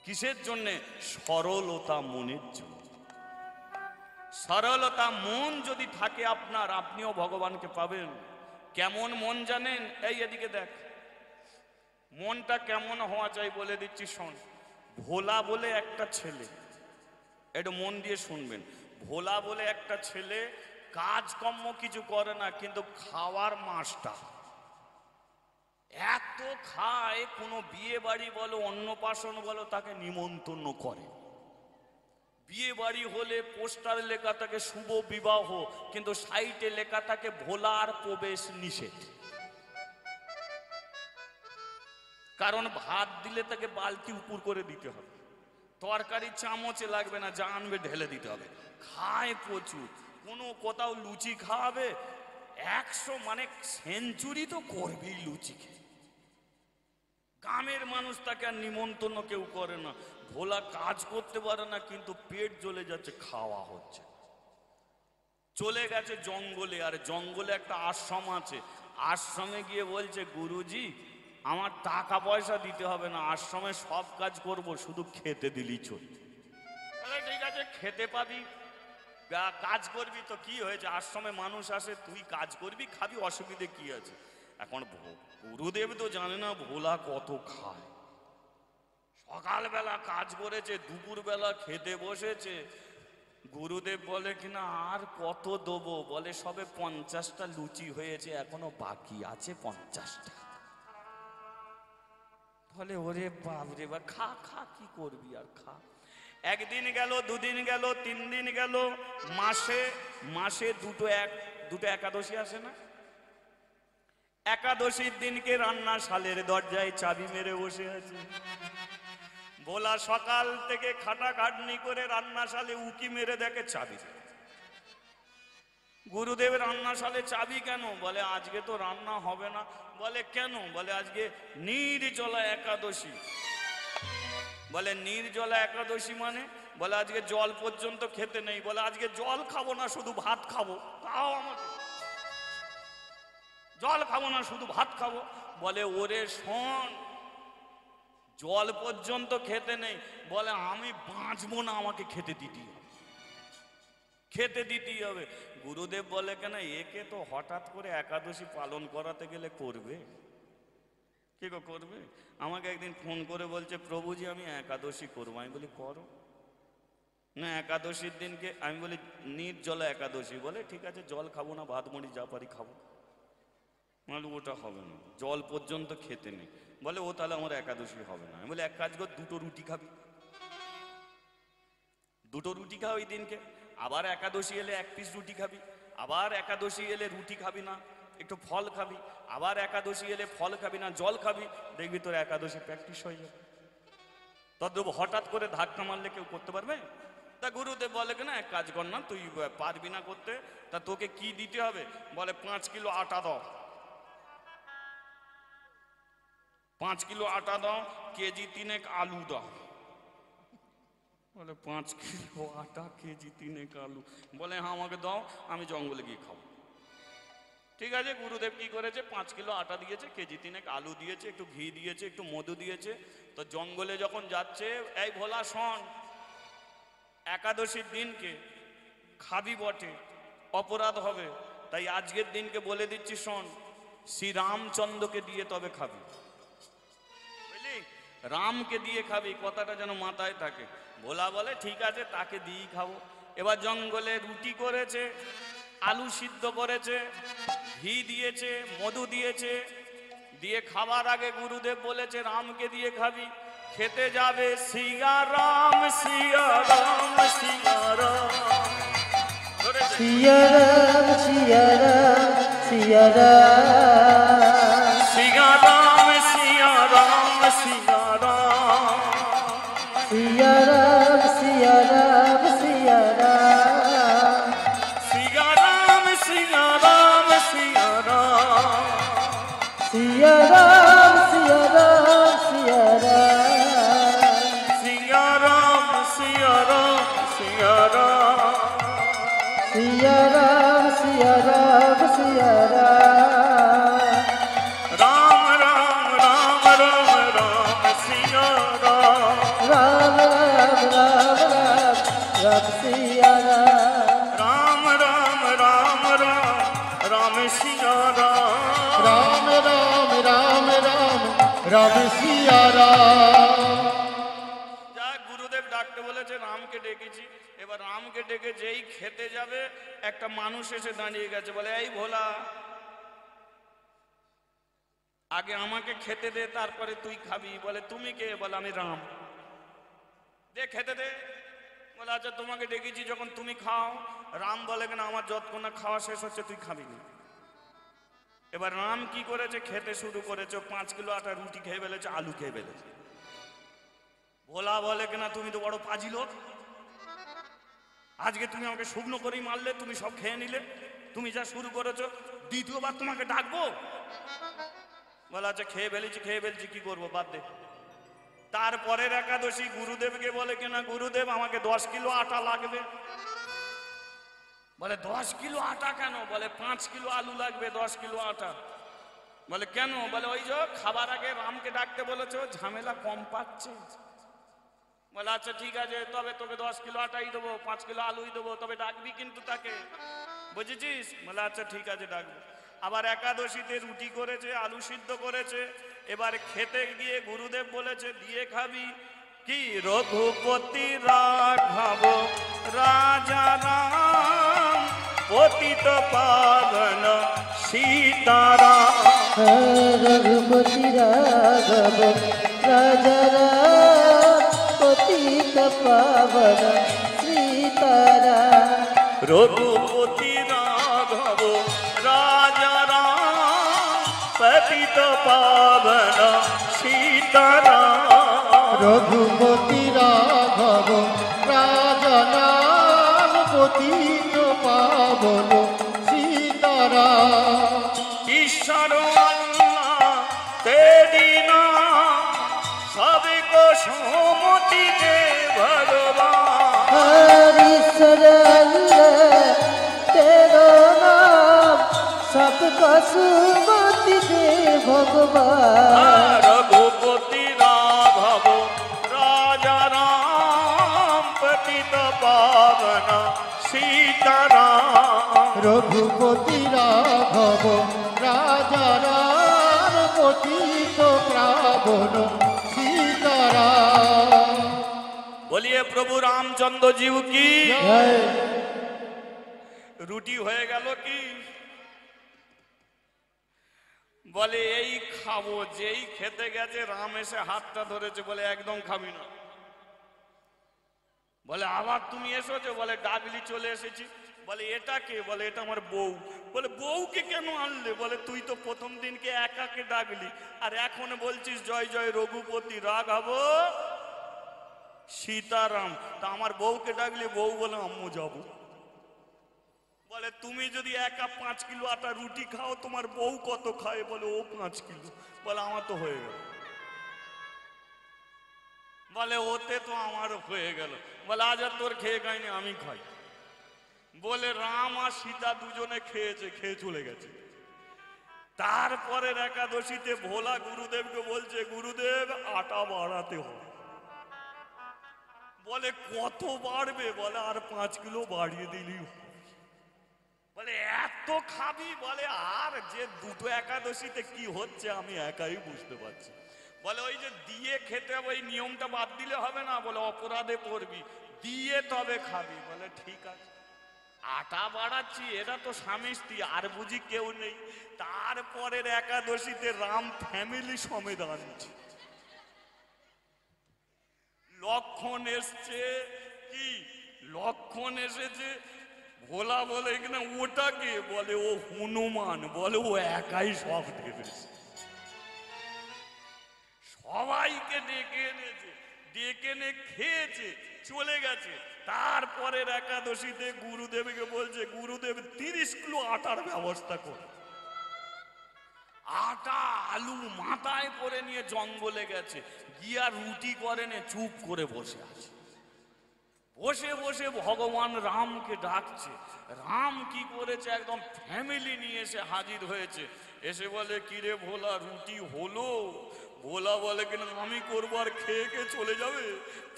কিসের জন্যে? সরলতা মনের জন্য। সরলতা মন যদি থাকে আপনার, আপনিও ভগবানকে পাবেন। কেমন মন জানেন? এই এদিকে দেখ, মনটা কেমন হওয়া চাই বলে দিচ্ছি, শোন। ভোলা বলে একটা ছেলে, একটু মন দিয়ে শুনবেন। ভোলা বলে একটা ছেলে কাজকর্ম কিছু করে না, কিন্তু খাওয়ার মাস্টার। এত খায়, কোনো বিয়ে বাড়ি বলো, অন্নপ্রাশন বলো, তাকে নিমন্ত্রণ করে। বিয়ে বাড়ি হলে পোস্টার লেখা থাকে শুভ বিবাহ, কিন্তু সাইটে লেখা থাকে ভোলার প্রবেশ নিষেধ। কারণ ভাত দিলে তাকে বালতি উপর করে দিতে হবে, তরকারি চামচে লাগবে না, যা আনবে ঢেলে দিতে হবে। খায় প্রচুর। কোনো কোথাও লুচি খাওয়াবে, 100 মানে সেঞ্চুরি তো করবেই লুচি খেয়ে। গ্রামের মানুষ তাকে আর নিমন্ত্রণ কেউ করে না। ভোলা কাজ করতে পারে না, কিন্তু পেট জ্বলে যাচ্ছে, খাওয়া হচ্ছে। চলে গেছে জঙ্গলে, আর জঙ্গলে একটা আশ্রম আছে। আশ্রমে গিয়ে বলছে, গুরুজি আমার টাকা পয়সা দিতে হবে না, আশ্রমে সব কাজ করব, শুধু খেতে দিলেই চলবে। ঠিক আছে, খেতে পাবি, কাজ করবি তো কি হয়েছে, আশ্রমে মানুষ আসে, তুই কাজ করবি, খাবি, অসুবিধে কি আছে? এখন গুরুদেব তো জানে না ভোলা কত খায়। সকালবেলা কাজ করেছে, দুপুরবেলা খেতে বসেছে। গুরুদেব বলে কিনা, আর কত দেবো? বলে সবে 50টা লুচি হয়েছে, এখনো বাকি আছে 50টা। বলে ওরে বাবরে বা, খা খা, কি করবি আর, খা। একদিন গেল, দুদিন গেল, 3 দিন গেল, মাসে দুটো একাদশী আসে না? একাদশীর দিনকে রান্নাশালের দরজায় চাবি মেরে বসে আছে। ভোলা সকাল থেকে খাটাখাটনি করে রান্নাশালে উকি মেরে দেখে চাবি। গুরুদেব, রান্নাশালে চাবি কেন? বলে আজকে তো রান্না হবে না। বলে কেন? বলে আজকে নির্জলা একাদশী। বলে নির্জলা একাদশী মানে? বলে আজকে জল পর্যন্ত খেতে নেই। বলে আজকে জল খাবো না, শুধু ভাত খাবো। তাও আমাকে জল খাবো না, শুধু ভাত খাবো। বলে ওরে শোন, জল পর্যন্ত খেতে নেই, বলে আমি বাঁচবো না, আমাকে খেতে দিতেই হবে, খেতে দিতেই হবে। গুরুদেব বলে কেন, একে তো হঠাৎ করে একাদশী পালন করাতে গেলে করবে কি গো, করবে? আমাকে একদিন ফোন করে বলছে, প্রভুজি আমি একাদশী করবো। আমি বলি করো না, একাদশীর দিনকে, আমি বলি নির্জলা একাদশী। বলে ঠিক আছে, জল খাবো না, ভাত মুড়ি যা পারি খাবো। মানে ওটা হবে না, জল পর্যন্ত খেতে নেই। বলে ও তাহলে আমার একাদশী হবে না। আমি বলি এক কাজ কর, 2টো রুটি খাবি, 2টো রুটি খাও ওই দিনকে। আবার একাদশী এলে 1 পিস রুটি খাবি। আবার একাদশী এলে রুটি খাবি না, একটু ফল খাবি। আবার একাদশী এলে ফল খাবি না, জল খাবি। দেখবি তোর একাদশী প্র্যাকটিস হয়ে যাবে। তদ্রূপ হঠাৎ করে ধাক্কা মারলে কেউ করতে পারবে? তা গুরুদেব বলে কেন, এক কাজ কর না, তুই পারবি না করতে, তা তোকে কি দিতে হবে? বলে 5 কিলো আটা দাও। 5 কিলো আটা দাও, কেজি 3 আলু দাও। বলে 5 কিলো আটা, কেজি 3 আলু। বলে হ্যাঁ আমাকে দাও, আমি জঙ্গলে গিয়ে খাবো। ঠিক আছে, গুরুদেব কি করেছে, 5 কিলো আটা দিয়েছে, কেজি 3 আলু দিয়েছে, একটু ঘি দিয়েছে, একটু মধু দিয়েছে। তো জঙ্গলে যখন যাচ্ছে, এই ভোলা শোন, একাদশীর দিনকে খাবি বটে, অপরাধ হবে। তাই আজকের দিনকে বলে দিচ্ছি, শোন, শ্রীরামচন্দ্রকে দিয়ে তবে খাবি, বুঝলি? রামকে দিয়ে খাবি, কথাটা যেন মাথায় থাকে। ভোলা বলে ঠিক আছে, তাকে দিয়েই খাবো। এবার জঙ্গলে রুটি করেছে, আলু সিদ্ধ করেছে, ঘি দিয়েছে, মধু দিয়েছে, দিয়ে খাবার আগে গুরুদেব বলেছে রামকে দিয়ে খাবি। খেতে যাবে সিয়া রাম সিয়া রাম সিয়া রাম, ধরেছে? সিয়া রাম সিয়া রাম সিয়া রাম, সিয়া রাম সিয়া রাম সিয়া রাম, সিয়া রাম সিয়া রাম সিয়া রাম, সিয়া রাম সিয়া রাম সিয়া রাম, সিয়া রাম সিয়া রাম সিয়া রাম, সিয়া রাম সিয়া রাম সিয়া রাম, সিয়া রাম সিয়া রাম সিয়া রাম, রাম রাম রাম রাম রাম সিয়া রাম, রাম রাম রাম রাম রাম সিয়া রাম, রাম রাম রাম রাম রাম সিয়া রাম। রাম রাম রাম রাম রাম সিয়া রাম। যা গুরুদেব ডাকতে বলেছে, রামকে ডেকেছি। এবার রামকে ডেকে যেই খেতে যাবে, একটা মানুষ এসে দাঁড়িয়ে গেছে, বলে এই ভোলা, আগে আমাকে খেতে দে, তারপরে তুই খাবি। বলে তুমি কে? বলে আমি রাম। দে খেতে দে। বলে আচ্ছা, তোমাকে ডেকেছি যখন তুমি খাও। রাম বলে কেন, আমার যতক্ষণ না খাওয়া শেষ হচ্ছে তুই খাবি না। এবার রাম কি করেছে, খেতে শুরু করেছে। 5 কিলো আটা রুটি খেয়ে ফেলেছে, আলু খেয়ে ফেলেছে। ভোলা বলে কিনা তুমি তো বড় পাজি লোক, আজকে তুমি আমাকে শুকনো করেই মারলে, তুমি সব খেয়ে নিলে, তুমি যা শুরু করেছো, দ্বিতীয়বার তোমাকে ডাকবো? বলে আচ্ছা, খেয়ে ফেলেছি কি করবো, বাদ দে। তারপরের একাদশী গুরুদেবকে বলে কিনা, গুরুদেব আমাকে 10 কিলো আটা লাগবে। বলে 10 কিলো আটা কেন? বলে 5 কিলো আলু লাগবে, 10 কিলো আটা। বলে কেন? বলে ওই যে খাবার আগে রামকে ডাকতে বলেছো, ঝামেলা কম পাচ্ছে। বলে আচ্ছা ঠিক আছে, তবে তোকে 10 কিলো আটাই দেবো, 5 কিলো আলুই দেবো, তবে ডাকবি কিন্তু তাকে, বুঝেছিস? বলে আচ্ছা ঠিক আছে, ডাকবো। আবার একাদশীতে রুটি করেছে, আলু সিদ্ধ করেছে। এবার খেতে গিয়ে গুরুদেব বলেছে দিয়ে খাবি কি, রঘুপতি রাঘব রাজা রাম, পতিত পাবন সীতারাম। রঘুপতি রাঘব রাজা রাম, পতিত পাবন সীতারাম, রঘুপতি রাঘব রাজা রাম, পতিত পাবন সীতারাম। রঘুপতি রাঘব রাজা নাম, পতিত পাবন সীতারাম। ঈশ্বর আল্লাহ তেরি নাম, সবকো সুমতি দে ভগবান। হরিশ্বর আল্লাহ তেরো নাম, सबको सुमति दे भगवान। রঘুপতি রাঘব রাজা রাম, পতিত পাবন সীতারাম। রঘুপতি রাঘব রাজা রাম, পতিত পাবন সীতারাম। বলিয়ে প্রভু রামচন্দ্র জীব কি। জয়। রুটি হয়ে গেল কি? বলে এই খাবো। যেই খেতে গেছে রাম এসে হাতটা ধরেছে, বলে একদম খাবি না। বলে আবার তুমি এসেছো? বলে ডাকলি চলে এসেছি। বলে এটা কে? বলে এটা আমার বউ। বলে বউকে কেন আনলে? বলে তুই তো প্রথম দিনকে একাকে ডাকলি, আর এখন বলছিস জয় জয় রঘুপতি রাঘব সীতারাম, তা আমার বউকে ডাকলি? বউ বলে আম্মু যাবো। বলে তুমি যদি একা 5 কিলো আটা রুটি খাও, তোমার বউ কত খায়? বলে ও 5 কিলো। বলে আমার তো হয়ে গেল। বলে ওতে তো আমারও হয়ে গেল। বলে আজ আর তোর খেয়ে খাইনি, আমি খাই। বলে রাম আর সীতা দুজনে খেয়েছে, খেয়ে চলে গেছে। তারপরের একাদশীতে ভোলা গুরুদেবকে বলছে, গুরুদেব আটা বাড়াতে হবে। বলে কত বাড়বে? বলে আর 5 কিলো বাড়িয়ে দিলি। বলে এত খাবি? বলে আর যে দুটো একাদশীতে কি হচ্ছে আমি একাই বুঝতে পারছি। বলে ওই যে দিয়ে খেতে হবে ওই নিয়মটা বাদ দিলে হবে না। বলে অপরাধে পড়বি, দিয়ে তবে খাবি। বলে ঠিক আছে। আটা বাড়াচ্ছি, এরা তো স্বামী স্ত্রী, আর বুঝি কেউ নেই। তারপরের একাদশীতে রাম ফ্যামিলি সমেত আনছে। লক্ষণ এসছে, কি লক্ষণ এসেছে? ভোলা বলে কিনা ওটাকে? বলে ও হনুমান। বলে ও একাই সব ঢেলেছে, সবাইকে ডেকে এনেছে, ডেকে এনে খেয়েছে, চলে গেছে। তারপরের একাদশীতে গুরুদেবকে বলছে, গুরুদেব 30 কিলো আটার ব্যবস্থা কর। আটা আলু মাথায় করে নিয়ে জঙ্গলে গেছে, গিয়া রুটি করে নে চুপ করে বসে আছে। বসে বসে ভগবান রামকে ডাকছে। রাম কি করেছে? একদম ফ্যামিলি নিয়ে এসে হাজির হয়েছে। এসে বলে, কিরে ভোলা রুটি হলো? ভোলা বলে কিনা আমি করবো আর খেয়ে খেয়ে চলে যাবে?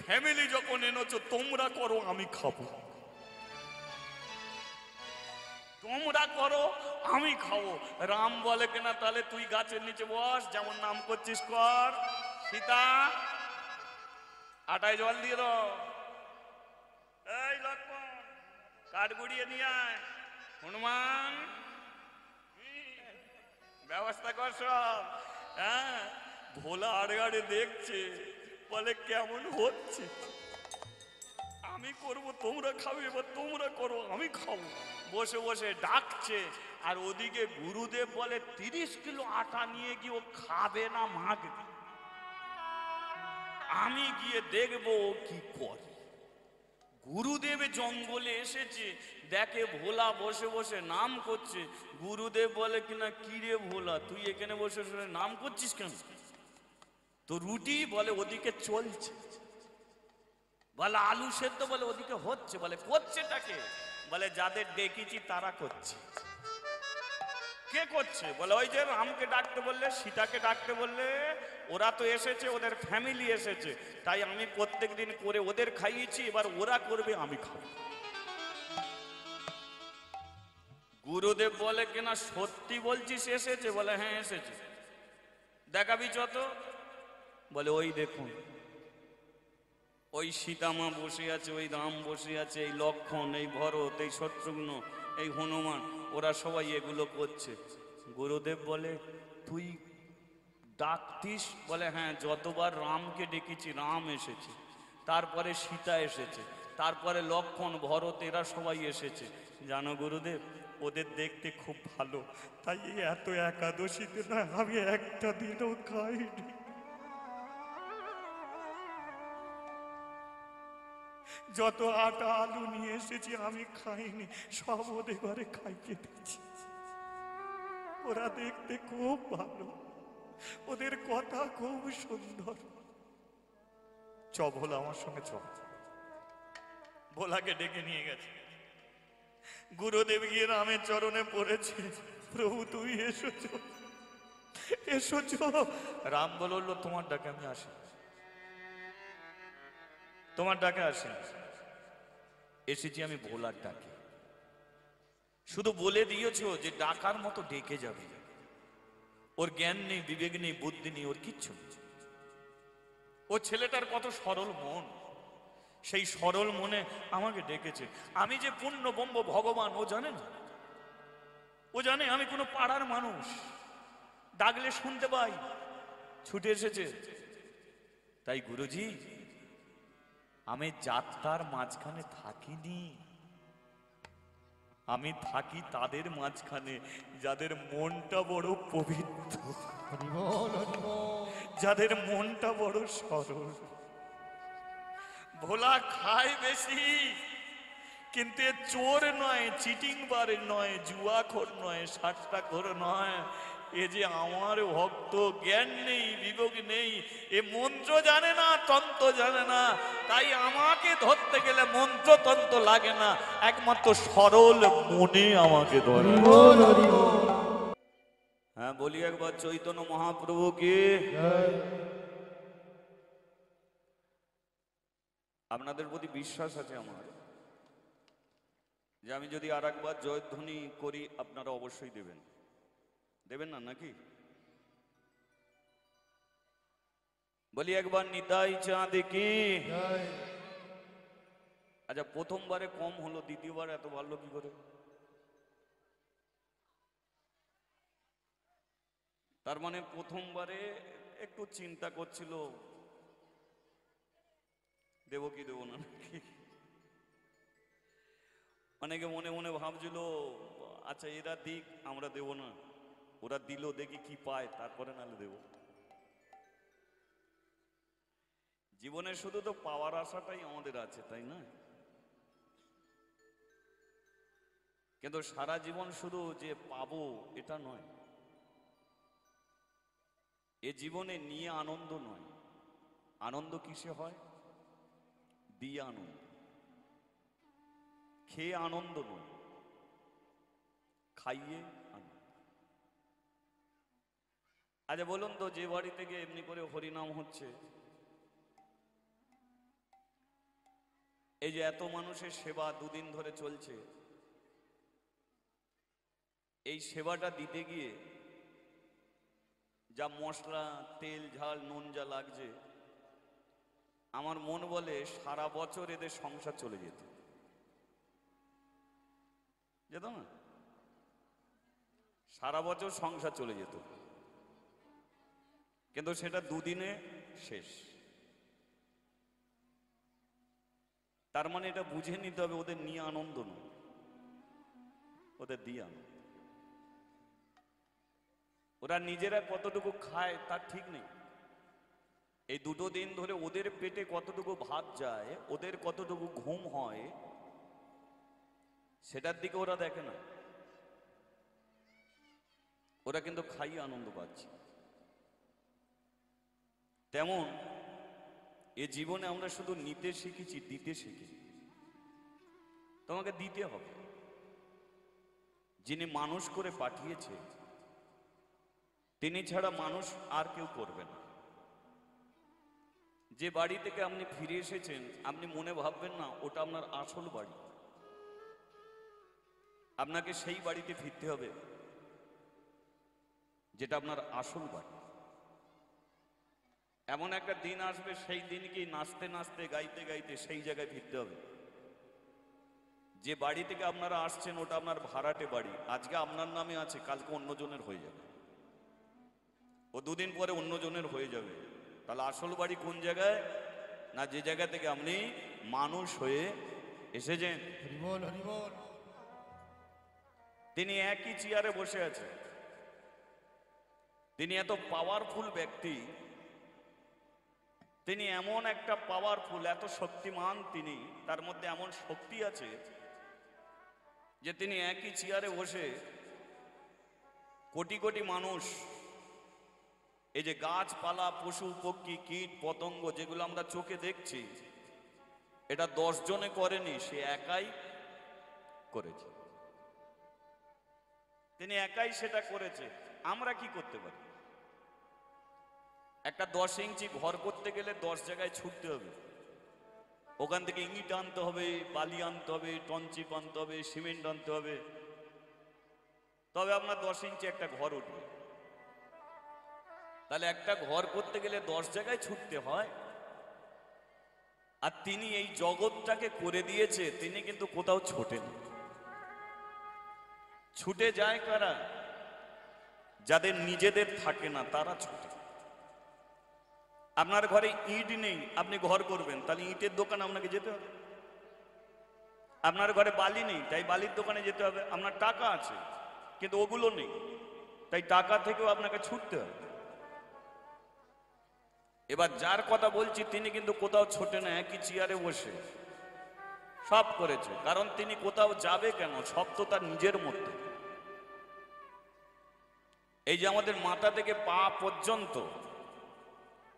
ফ্যামিলি যখন এনেছো তোমরা করো, আমি খাবো। তোমরা করো, আমি খাবো। রাম বলে কিনা তাহলে তুই গাছের নিচে বস, যেমন নাম করছিস কর। সীতা আটায় জল দিয়ে দাও। এই লক্ষ্মণ কাঠ গুড়িয়ে নিয়ে আয়। হনুমান ব্যবস্থা কর সব। হ্যাঁ, ভোলা আড়ে আড়ে দেখছে, বলে কেমন হচ্ছে? আমি করব, তোমরা খাবে, এবার তোমরা করো, আমি খাবো। বসে বসে ডাকছে। আর ওদিকে গুরুদেব বলে 30 কিলো আটা নিয়ে গিয়ে ও খাবে না মাগবে, আমি গিয়ে দেখবো ও কি করে। গুরুদেব জঙ্গলে এসেছে, দেখে ভোলা বসে বসে নাম করছে। গুরুদেব বলে কিনা, কিরে ভোলা তুই এখানে বসে বসে নাম করছিস কেন? তো রুটি? বলে ওদিকে চলছে। বলে আলু সেদ্ধ? বলে ওদিকে হচ্ছে। বলে করছেটাকে? বলে যাদের ডেকেছি তারা করছে। কে করছে? বলে ওই যে রামকে ডাকতে বললে, সীতাকে ডাকতে বললে, ওরা তো এসেছে, ওদের ফ্যামিলি এসেছে, তাই আমি প্রত্যেকদিন করে ওদের খাইয়েছি, এবার ওরা করবে, আমি খাবো। গুরুদেব বলে কিনা সত্যি বলছিস এসেছে? বলে হ্যাঁ এসেছে। দেখাবি যত? বলে ওই দেখুন, ওই সীতামা বসে আছে, ওই রাম বসে আছে, এই লক্ষণ, এই ভরত, এই শত্রুঘ্ন, এই হনুমান, ওরা সবাই এগুলো করছে। গুরুদেব বলে তুই ডাকতিস? বলে হ্যাঁ, যতবার রামকে ডেকেছি রাম এসেছে, তারপরে সীতা এসেছে, তারপরে লক্ষণ ভরত, এরা সবাই এসেছে। জানো গুরুদেব, ওদের দেখতে খুব ভালো, তাই এত একাদশীতে না আমি একটা দিনও খাইনি। যত আটা আলু নিয়ে এসেছি আমি খাইনি, সব ওদের ঘরে খাইয়ে দিচ্ছি। ওরা দেখতে খুব ভালো, ওদের কথা খুব সুন্দর। চ ভোলা আমার সঙ্গে চ। ভোলাকে ডেকে নিয়ে গেছে। গুরুদেব গিয়ে রামের চরণে পড়েছে, প্রভু তুই এসেছ, এসেছ। রাম বলল, তোমার ডাকে আমি আসি, তোমার ডাকে আসি। এসেছি আমি ভোলার ডাকে। শুধু বলে দিয়েছো যে ডাকার মতো ডেকে যাবে। ওর জ্ঞান নেই, বিবেক নেই, বুদ্ধি নেই, ওর কিচ্ছু নেই। ও ছেলেটার কত সরল মন, সেই সরল মনে আমাকে ডেকেছে। আমি যে পূর্ণ ব্রহ্ম ভগবান ও জানে না। ও জানে আমি কোনো পাড়ার মানুষ, ডাকলে শুনতে পাই, ছুটে এসেছে। তাই গুরুজি, আমি যাত্রার মাঝখানে থাকিনি, আমি থাকি তাদের মাঝখানে যাদের মনটা বড় পবিত্র, যাদের মনটা বড় সরল। ভোলা খায় বেশি, কিন্তু এ চোর নয়, চিটিং বারে নয়, জুয়াখোর নয়, সাট্টাখোর নয়। এ যে আমার ভক্ত, জ্ঞান নেই, বিবেক নেই, এ মন্ত্র জানে না, তন্ত্র জানে না। তাই আমাকে ধরতে গেলে মন্ত্র তন্ত্র লাগে না, একমাত্র সরল মনে আমাকে ধরে। হ্যাঁ বলি একবার চৈতন্য মহাপ্রভু কি। আপনাদের প্রতি বিশ্বাস আছে আমার যে আমি যদি আর একবার জয়ধ্বনি করি আপনারা অবশ্যই দেবেন। দেবেন না নাকি? বলি একবার নিতাই চাঁদ কি। জয়। আচ্ছা, প্রথমবারে কম হলো, দ্বিতীয়বার এত বাড়লো কি করে? তার মানে প্রথমবারে একটু চিন্তা করছিল দেবো কি দেবো না নাকি। অনেকে মনে মনে ভাবছিল আচ্ছা এরা দিক, আমরা দেব না, ওরা দিল দেখি কি পায় তারপরে নালে দেব। জীবনে শুধু তো পাওয়ার আশাটাই আমাদের আছে, তাই না? কিন্তু সারা জীবন শুধু যে পাবো এটা নয়, এ জীবনে নিয়ে আনন্দ নয়। আনন্দ কিসে হয়? দিয়ে আনন্দ, খেয়ে আনন্দ নয়, খাইয়ে আনন্দ। আচ্ছা বলুন তো, যে বাড়ি থেকে এমনি করে হরিনাম হচ্ছে, এই যে এত মানুষের সেবা দুদিন ধরে চলছে, এই সেবাটা দিতে গিয়ে যা মশলা তেল ঝাল নুন যা লাগছে, আমার মন বলে সারা বছর এদের সংসার চলে যেত না? সারা বছর সংসার চলে যেত, কিন্তু সেটা দুদিনে শেষ। তার মানে এটা বুঝে নিতে হবে ওদের নিয়ে আনন্দ নয়, ওদের দিয়ে আনন্দ। ওরা নিজেরা কতটুকু খায় তার ঠিক নেই। এই দুটো দিন ধরে ওদের পেটে কতটুকু ভাত যায়, ওদের কতটুকু ঘুম হয়, সেটার দিকে ওরা দেখে না। ওরা কিন্তু খাইয়ে আনন্দ পাচ্ছে। তেমন এ জীবনে আমরা শুধু নিতে শিখেছি, দিতে শিখেছি। তোমাকে দিতে হবে। যিনি মানুষ করে পাঠিয়েছে তিনি ছাড়া মানুষ আর কেউ করবে না। যে বাড়ি থেকে আপনি ফিরে এসেছেন, আপনি মনে ভাববেন না ওটা আপনার আসল বাড়ি। আপনাকে সেই বাড়িতে ফিরতে হবে যেটা আপনার আসল বাড়ি। এমন একটা দিন আসবে, সেই দিনকেই নাচতে নাচতে গাইতে গাইতে সেই জায়গায় ফিরতে হবে। যে বাড়ি থেকে আপনারা আসছেন ওটা আপনার ভাড়াটে বাড়ি, আজকে আপনার নামে আছে, কালকে অন্যজনের হয়ে যাবে, ও দুদিন পরে অন্যজনের হয়ে যাবে। তাহলে আসল বাড়ি কোন জায়গায়? না যে জায়গা থেকে আপনি মানুষ হয়ে এসেছেন। হরিবল হরিবল। তিনি একই চেয়ারে বসে আছে, তিনি এত পাওয়ারফুল ব্যক্তি, তিনি এমন একটা পাওয়ারফুল, এত শক্তিমান, তিনি তার মধ্যে এমন শক্তি আছে যে তিনি একই চেয়ারে বসে কোটি কোটি মানুষ, এই যে গাছপালা পশু পক্ষী কীট পতঙ্গ যেগুলো আমরা চোখে দেখছি, এটা 10 জনে করেনি, সে একাই করেছে। তিনি একাই সেটা করেছে। আমরা কি করতে পারি? একটা 10 ইঞ্চি ঘর করতে গেলে 10 জায়গায় ছুটতে হবে, ওখান থেকে ইট আনতে হবে, বালি আনতে হবে, টনচিপ আনতে হবে, সিমেন্ট আনতে হবে, তবে আপনার 10 ইঞ্চি একটা ঘর উঠবে। তাহলে একটা ঘর করতে গেলে 10 জায়গায় ছুটতে হয়। আর তিনি এই জগৎটাকে করে দিয়েছে, তিনি কিন্তু কোথাও ছোটেন। ছুটে যায় কারা? যাদের নিজেদের থাকে না তারা ছুটে। আপনার ঘরে ইট নেই, আপনি ঘর করবেন, তাহলে ইটের দোকানে আপনাকে যেতে হবে। আপনার ঘরে বালি নেই, তাই বালির দোকানে যেতে হবে। আপনার টাকা আছে কিন্তু ওগুলো নেই, তাই টাকা থেকেও আপনাকে ছুটতে হবে। এবার যার কথা বলছি তিনি কিন্তু কোথাও ছোটে না, একই চেয়ারে বসে সব করেছে। কারণ তিনি কোথাও যাবে কেন? সব তো তার নিজের মধ্যে। এই যে আমাদের মাথা থেকে পা পর্যন্ত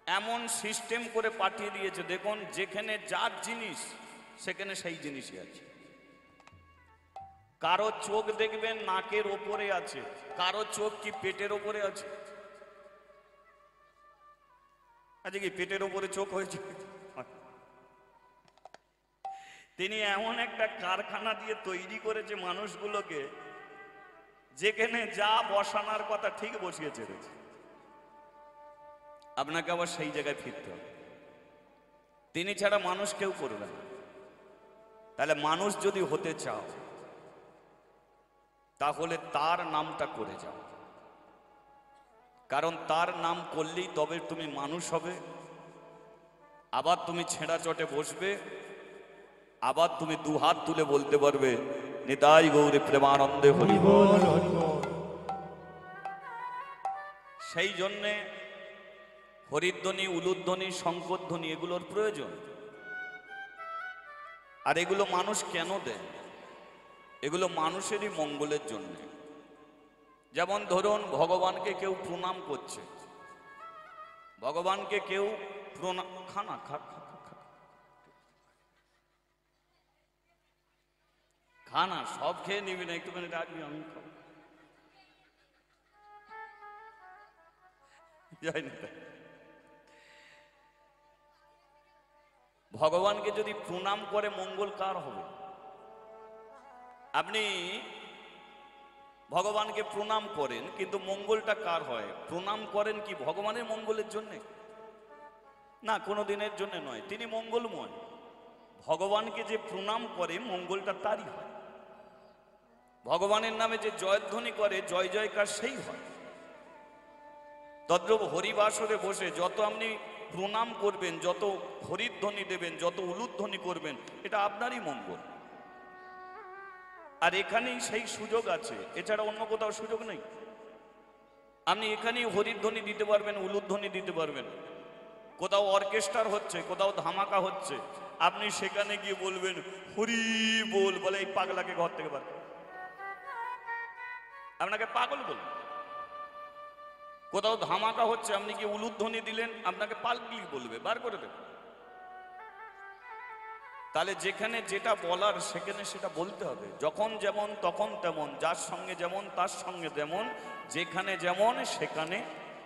এমন সিস্টেম করে পাঠিয়ে দিয়েছে, দেখুন যেখানে যার জিনিস সেখানে সেই জিনিসই আছে। কারো চোখ দেখবেন নাকের ওপরে আছে, কারো চোখ কি পেটের ওপরে আছে। আচ্ছা কি পেটের ওপরে চোখ হয়েছে? তিনি এমন একটা কারখানা দিয়ে তৈরি করেছে মানুষগুলোকে, যেখানে যা বসানোর কথা ঠিক বসিয়ে ছেড়েছে। আপনাকে আবার সেই জায়গায় ফিরতে হবে। তিনি ছাড়া মানুষ কেউ করবে না। তাহলে মানুষ যদি হতে চাও, তাহলে তার নামটা করে যাও, কারণ তার নাম করলেই তবে তুমি মানুষ হবে। আবার তুমি ছেঁড়া চটে বসবে, আবার তুমি দুহাত তুলে বলতে পারবে নিতাই গৌরী প্রেমানন্দে হরি বল। বল হরি বল। সেই জন্যে হরিধ্বনি, উলুধ্বনি, শঙ্করধ্বনি এগুলোর প্রয়োজন। আর এগুলো মানুষ কেন দেয়? এগুলো মানুষেরই মঙ্গলের জন্য। যেমন ধরুন, ভগবানকে কেউ প্রণাম করছে, ভগবানকে কেউ প্রণাম, খানা খা খা খা খা। খানা সব খেয়ে নিবি না, একটুখানি রাখবি, আমি খাবো। যাই না, ভগবানকে যদি প্রণাম করে মঙ্গল কার হবে? আপনি ভগবানকে প্রণাম করেন, কিন্তু মঙ্গলটা কার হয়? প্রণাম করেন কি ভগবানের মঙ্গলের জন্য? না, কোনো দিনের জন্য নয়। তিনি মঙ্গলময়। ভগবানকে যে প্রণাম করে মঙ্গলটা তারই হয়। ভগবানের নামে যে জয়ধ্বনি করে, জয় জয়কার সেই হয়। তদ্রূপ হরিবাসরে বসে যত আপনি প্রণাম করবেন, যত হরিধ্বনি দেবেন, যত উলুধ্বনি করবেন, এটা আপনারই মঙ্গল। আর এখানেই সেই সুযোগ আছে, এছাড়া অন্য কোথাও সুযোগ নেই। আপনি এখানেই হরিধ্বনি দিতে পারবেন, উলুধ্বনি দিতে পারবেন। কোথাও অর্কেস্ট্রার হচ্ছে, কোথাও ধামাকা হচ্ছে, আপনি সেখানে গিয়ে বলবেন হরি বল, বলে এই পাগলাকে ঘর থেকে বার করো। আপনাকে পাগল বলবেন। কোথাও ধামাকা হচ্ছে, আপনি কি উলুধ্বনি দিলেন, আপনাকে পাগলি বলবে, বার করে দেবে। তাহলে যেখানে যেটা বলার সেখানে সেটা বলতে হবে। যখন যেমন তখন তেমন, যার সঙ্গে যেমন তার সঙ্গে তেমন, যেখানে যেমন সেখানে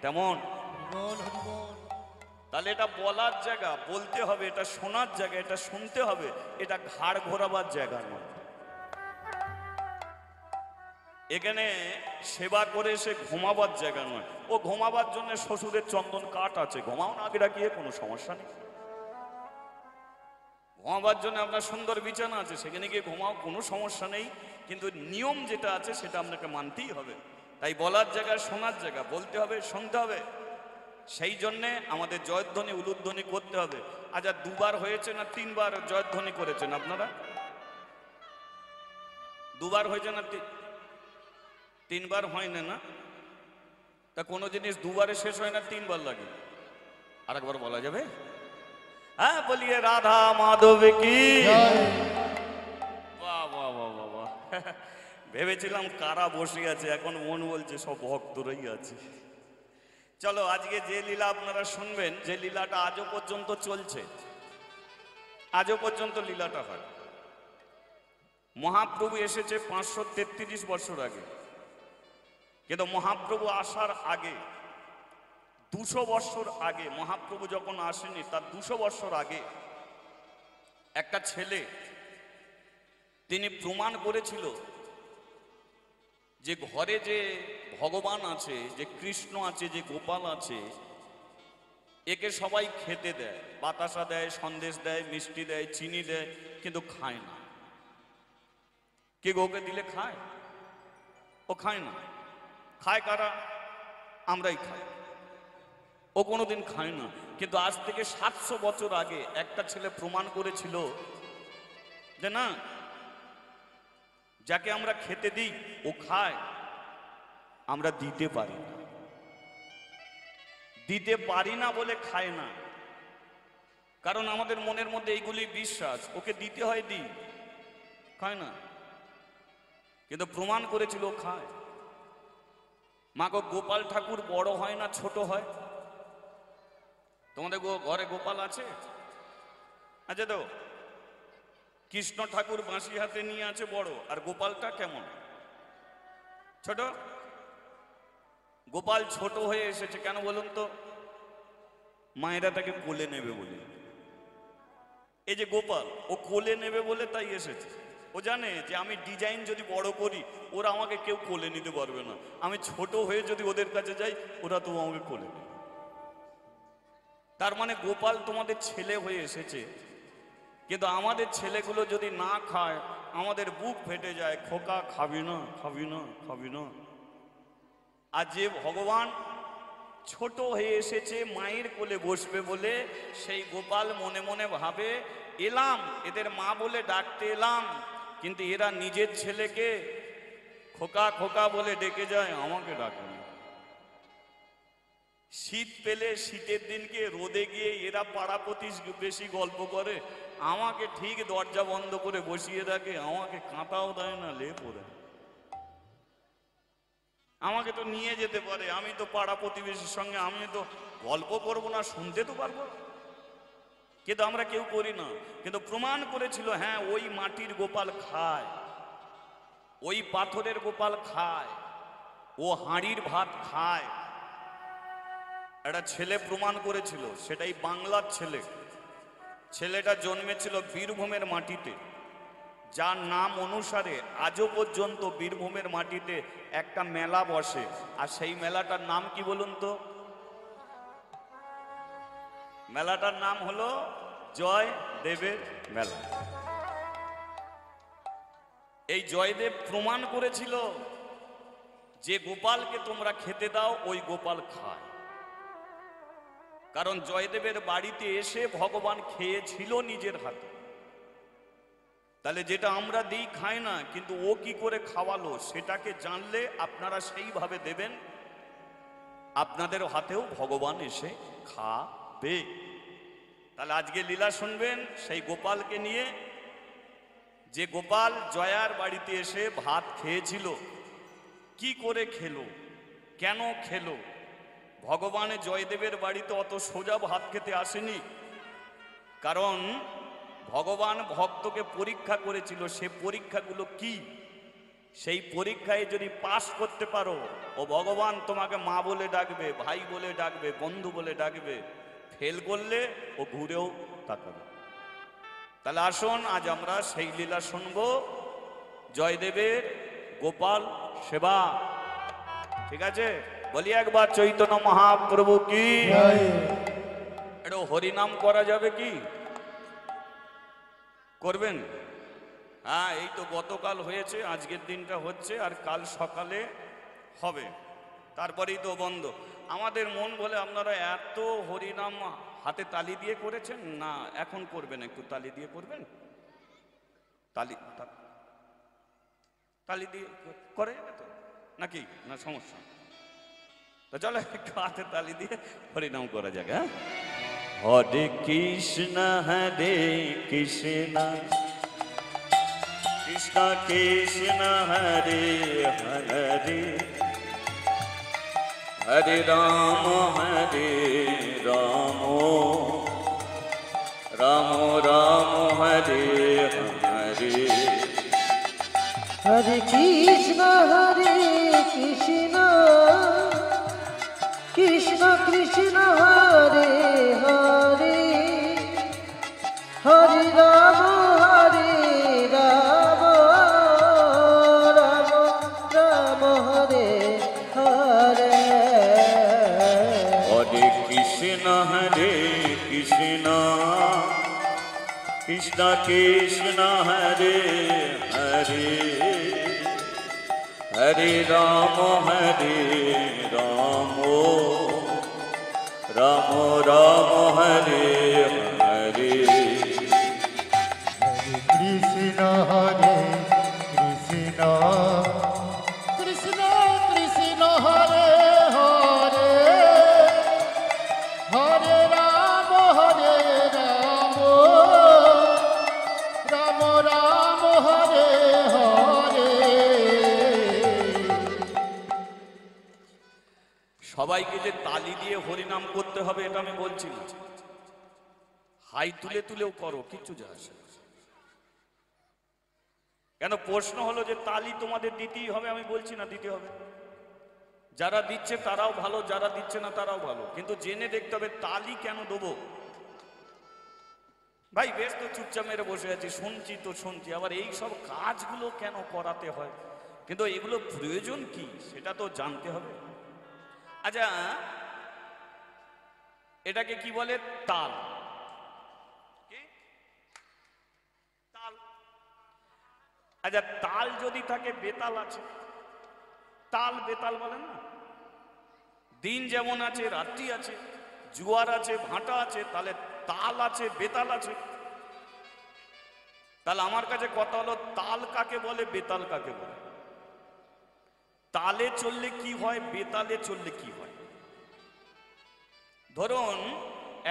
তেমন। বল হরি বল। তাহলে এটা বলার জায়গা, বলতে হবে, এটা শোনার জায়গা, এটা শুনতে হবে, এটা ঘাড় ঘোরাবার জায়গা নয়। এখানে সেবা করে সে ঘুমাবার জায়গা নয়। ও ঘুমাবার জন্য শ্বশুরের চন্দন কাঠ আছে, ঘুমাও না, আগে রাখিয়ে কোনো সমস্যা নেই। ঘুমাবার জন্য আপনার সুন্দর বিছানা আছে, সেখানে গিয়ে ঘুমাও, কোনো সমস্যা নেই। কিন্তু নিয়ম যেটা আছে সেটা আপনাকে মানতেই হবে। তাই বলার জায়গা, শোনার জায়গা, বলতে হবে, শুনতে হবে। সেই জন্যে আমাদের জয়ধ্বনি উলুধ্বনি করতে হবে। আচ্ছা, দুবার হয়েছে না তিনবার জয়ধ্বনি করেছেন আপনারা? দুবার হয়েছে না তিনবার হয় না? না, তা কোনো জিনিস দুবারে শেষ হয় না, তিনবার লাগে। আরেকবার বলা যাবে? হ্যাঁ, বলিয়ে রাধা মাধব কি। বাহ বাহ বাহ বাহ বাহ। ভেবেছিলাম কারা বসে আছে, এখন মন বলছে সব ভক্তরাই আছে। চলো, আজকে যে লীলা আপনারা শুনবেন, যে লীলাটা আজও পর্যন্ত চলছে, আজও পর্যন্ত লীলাটা হয়। মহাপ্রভু এসেছে 533 বছর আগে, কিন্তু মহাপ্রভু আসার আগে 200 বছর আগে, মহাপ্রভু যখন আসেনি তার 200 বছর আগে একটা ছেলে, তিনি প্রমাণ করেছিল যে ঘরে যে ভগবান আছে, যে কৃষ্ণ আছে, যে গোপাল আছে, একে সবাই খেতে দেয়, বাতাসা দেয়, সন্দেশ দেয়, মিষ্টি দেয়, চিনি দেয়, কিন্তু খায় না। কে ওকে দিলে খায়? ও খায় না। খায় কারা? আমরাই খাই। ও কোনোদিন খায় না। কিন্তু আজ থেকে 700 বছর আগে একটা ছেলে প্রমাণ করেছিল যে না, যাকে আমরা খেতে দিই ও খায়, আমরা দিতে পারি না। দিতে পারি না বলে খায় না, কারণ আমাদের মনের মধ্যে এইগুলি বিশ্বাস, ওকে দিতে হয়, দিই, খায় না। কিন্তু প্রমাণ করেছিল ও খায়। মাগো, গোপাল ঠাকুর বড় হয় না ছোট হয়? তোমাদের ঘরে গোপাল আছে? আচ্ছা, তো কৃষ্ণ ঠাকুর বাঁশি হাতে নিয়ে আছে বড়, আর গোপালটা কেমন? ছোট। গোপাল ছোট হয়ে এসেছে কেন বলুন তো? মায়েরা তাকে কোলে নেবে বলে। এই যে গোপাল, ও কোলে নেবে বলে তাই এসেছে। ও জানে যে আমি ডিজাইন যদি বড় করি ওরা আমাকে কেউ কোলে নিতে পারবে না, আমি ছোট হয়ে যদি ওদের কাছে যাই ওরা তো আমাকে কোলে নেবে। তার মানে গোপাল তোমাদের ছেলে হয়ে এসেছে, কিন্তু আমাদের ছেলেগুলো যদি না খায় আমাদের বুক ফেটে যায়, খোকা খাবি না, খাবি না, খাবি না। আর যে ভগবান ছোট হয়ে এসেছে মায়ের কোলে বসবে বলে, সেই গোপাল মনে মনে ভাবে এলাম এদের মা বলে ডাকতে এলাম, কিন্তু এরা নিজের ছেলেকে খোকা খোকা বলে ডেকে যায়, আমাকে ডাকে না। শীত পেলে শীতের দিনকে রোদে গিয়ে এরা পাড়া প্রতিবেশী গল্প করে, আমাকে ঠিক দরজা বন্ধ করে বসিয়ে রাখে, আমাকে কাঁটাও দেয় না, লে পড়ে। আমাকে তো নিয়ে যেতে পারে, আমি তো পাড়া প্রতিবেশীর সঙ্গে আমি তো গল্প করবো না, শুনতে তো পারবো, কিন্তু আমরা কেউ করি না। কিন্তু প্রমাণ করেছিল হ্যাঁ ওই মাটির গোপাল খায়, ওই পাথরের গোপাল খায়, ও হাঁড়ির ভাত খায়। একটা ছেলে প্রমাণ করেছিল, সেটাই বাংলার ছেলে। ছেলেটা জন্মেছিল বীরভূমের মাটিতে, যার নাম অনুসারে আজও পর্যন্ত বীরভূমের মাটিতে একটা মেলা বসে। আর সেই মেলাটার নাম কি বলুন তো? মেলাটার নাম হলো জয়দেবের মেলা। এই জয়দেব প্রমাণ করেছিল যে গোপালকে তোমরা খেতে দাও ওই গোপাল খায়, কারণ জয়দেবের বাড়িতে এসে ভগবান খেয়েছিল নিজের হাতে। তাহলে যেটা আমরা দিই খায় না, কিন্তু ও কি করে খাওয়ালো সেটাকে জানলে আপনারা সেইভাবে দেবেন, আপনাদের হাতেও ভগবান এসে খাবে। তাহলে আজকে লীলা শুনবেন সেই গোপালকে নিয়ে, যে গোপাল জয়ার বাড়িতে এসে ভাত খেয়েছিল। কি করে খেলো, কেন খেলো? ভগবান জয়দেবের বাড়িতে অত সোজা ভাত খেতে আসেনি, কারণ ভগবান ভক্তকে পরীক্ষা করেছিল। সে পরীক্ষাগুলো কি? সেই পরীক্ষায় যদি পাস করতে পারো ও ভগবান তোমাকে মা বলে ডাকবে, ভাই বলে ডাকবে, বন্ধু বলে ডাকবে। ফেল করলে ও ঘুরেও তাকাবে। তাহলে আসুন আজ আমরা সেই লীলা শুনবো, জয়দেবের গোপাল সেবা। ঠিক আছে, বলি একবার চৈতন্য মহাপ্রভু কি। এটা হরিনাম করা যাবে কি? করবেন? হ্যাঁ, এই তো গতকাল হয়েছে, আজকের দিনটা হচ্ছে, আর কাল সকালে হবে, তারপরেই তো বন্ধ। আমাদের মন বলে আপনারা এত হরিনাম হাতে তালি দিয়ে করেছেন না, এখন করবেন, একটু তালি দিয়ে করবেন। তালি দিয়ে করে যাবে তো নাকি? না সমস্যা? তো চলো একটু হাতে তালি দিয়ে হরিনাম করা যাক। হ্যাঁ, হরে কৃষ্ণ কৃষ্ণ কৃষ্ণ কৃষ্ণ হরে হরে, হরে রাম রাম রাম হরে হরে। হরে কৃষ্ণ কৃষ্ণ কৃষ্ণ হরে হরে, হরে রাম রাম রাম হরে হরে। হরে কৃষ্ণ কৃষ্ণ কৃষ্ণ হরে হরে, হরে রাম রাম রাম হরে হরে। কৃষ্ণ কৃষ্ণ কৃষ্ণ কৃষ্ণ হরে হরে, হরে রাম রাম রাম হরে হরে। সবাইকে যে তালি দিয়ে হরিনাম করতে হবে এটা আমি বলছি না, হাই তুলে তুলেও করো, কিচ্ছু যায় আসে না। কেন প্রশ্ন হলো যে তালি তোমাদের দিতেই হবে, আমি বলছি না দিতে হবে। যারা দিচ্ছে তারাও ভালো, যারা দিচ্ছে না তারাও ভালো, কিন্তু জেনে দেখতে হবে তালি কেন দেবো। ভাই বেশ তো চুপচাপ মেরে বসে আছি, শুনছি তো শুনছি, আবার এই সব কাজগুলো কেন করাতে হয়? কিন্তু এগুলো প্রয়োজন কি সেটা তো জানতে হবে। আচ্ছা, এটাকে কি বলে? তাল। কি? তাল। আচ্ছা, তাল যদি থাকে, বেতাল আছে। তাল বেতাল বলেন না? দিন যেমন আছে, রাত্রি আছে, জোয়ার আছে, ভাটা আছে, তাহলে তাল আছে, বেতাল আছে। তাহলে আমার কাছে কথা হলো, তাল কাকে বলে, বেতাল কাকে বলে? তালে চললে কি হয়, বেতালে চললে কি হয়? ধরুন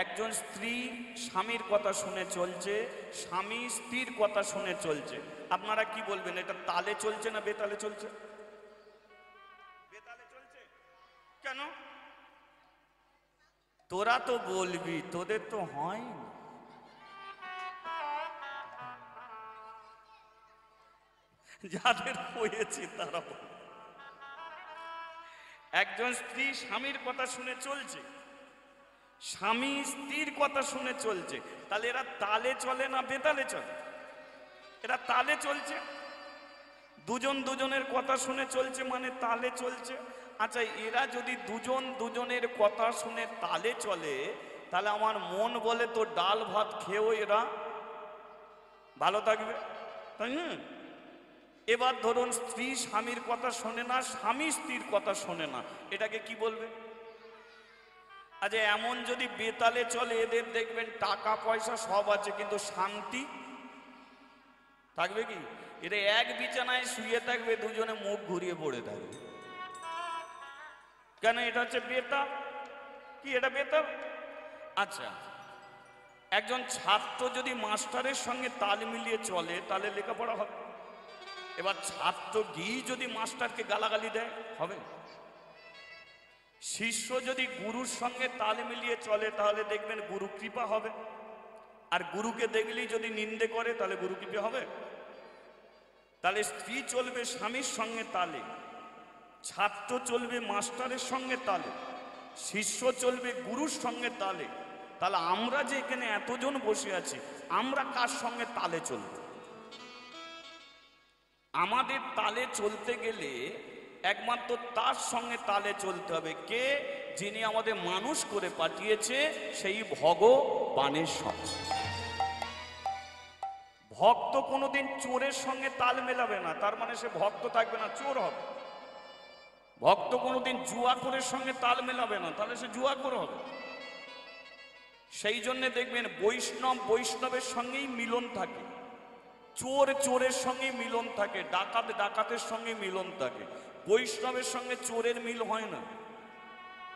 একজন স্ত্রী স্বামীর কথা শুনে চলছে, স্বামী স্ত্রীর কথা শুনে চলছে, আপনারা কি বলবেন, এটা তালে চলছে না বেতালে চলছে? বেতালে চলছে। কেন? তোরা তো বলবি, তোদের তো হয় না। যাদের হয়েছে তারা বল। একজন স্ত্রী স্বামীর কথা শুনে চলছে, স্বামী স্ত্রীর কথা শুনে চলছে, তাহলে এরা তালে চলে না বেতালে চলে? এরা তালে চলছে। দুজন দুজনের কথা শুনে চলছে মানে তালে চলছে। আচ্ছা, এরা যদি দুজন দুজনের কথা শুনে তালে চলে, তাহলে আমার মন বলে তো ডাল ভাত খেয়েও এরা ভালো থাকবে, তাই না? এবার ধরুন স্ত্রী স্বামীর কথা শোনে না, স্বামী স্ত্রীর কথা শোনে না, এটাকে কি বলবে? আচ্ছা, এমন যদি বেতালে চলে, এদের দেখবেন টাকা পয়সা সব আছে, কিন্তু শান্তি থাকবে কি? এরা এক বিছানায় শুয়ে থাকবে, দুজনে মুখ ঘুরিয়ে পড়ে থাকবে। কেন? এটা হচ্ছে বেতাল। কি এটা বেতাল? আচ্ছা, একজন ছাত্র যদি মাস্টারের সঙ্গে তাল মিলিয়ে চলে, তাহলে লেখাপড়া হবে। এবার ছাত্র গিয়ে যদি মাস্টারকে গালাগালি দেয়, হবে? শিষ্য যদি গুরুর সঙ্গে তাল মিলিয়ে চলে, তাহলে দেখবেন গুরু কৃপা হবে। আর গুরুকে দেখলেই যদি নিন্দে করে, তাহলে গুরু কৃপা হবে? তাহলে স্ত্রী চলবে স্বামীর সঙ্গে তালে, ছাত্র চলবে মাস্টারের সঙ্গে তালে, শিষ্য চলবে গুরুর সঙ্গে তালে। তাহলে আমরা যে এখানে এতজন বসে আছি, আমরা কার সঙ্গে তালে চলব? আমাদের তালে চলতে গেলে একমাত্র তার সঙ্গে তালে চলতে হবে। কে? যিনি আমাদের মানুষ করে পাঠিয়েছে, সেই ভগবানের সঙ্গে। ভক্ত কোনোদিন চোরের সঙ্গে তাল মেলাবে না, তার মানে সে ভক্ত থাকবে না, চোর হবে। ভক্ত কোনোদিন জুয়াখোরের সঙ্গে তাল মেলাবে না, তাহলে সে জুয়াখোর হবে। সেই জন্য দেখবেন বৈষ্ণব বৈষ্ণবের সঙ্গেই মিলন থাকে, চোর চোরের সঙ্গে মিলন থাকে, ডাকাত ডাকাতের সঙ্গে মিলন থাকে। বৈষ্ণবের সঙ্গে চোরের মিল হয় না।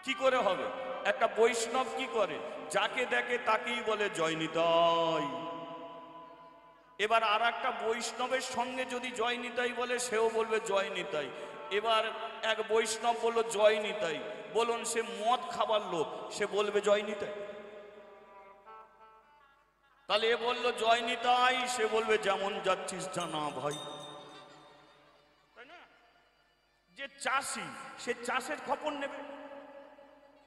কি করে হবে? একটা বৈষ্ণব কি করে? যাকে দেখে তাকেই বলে জয় নিতাই। এবার আর একটা বৈষ্ণবের সঙ্গে যদি জয় নিতাই বলে, সেও বলবে জয় নিতাই। এবার এক বৈষ্ণব বললো জয় নিতাই, বলুন সে মদ খাবার লোক, সে বলবে জয় নিতাই? তাহলে এ বললো জয় নিতাই, সে বলবে যেমন যাচ্ছিস জানা ভাই, তাই না? যে চাষি, সে চাষের খবর নেবে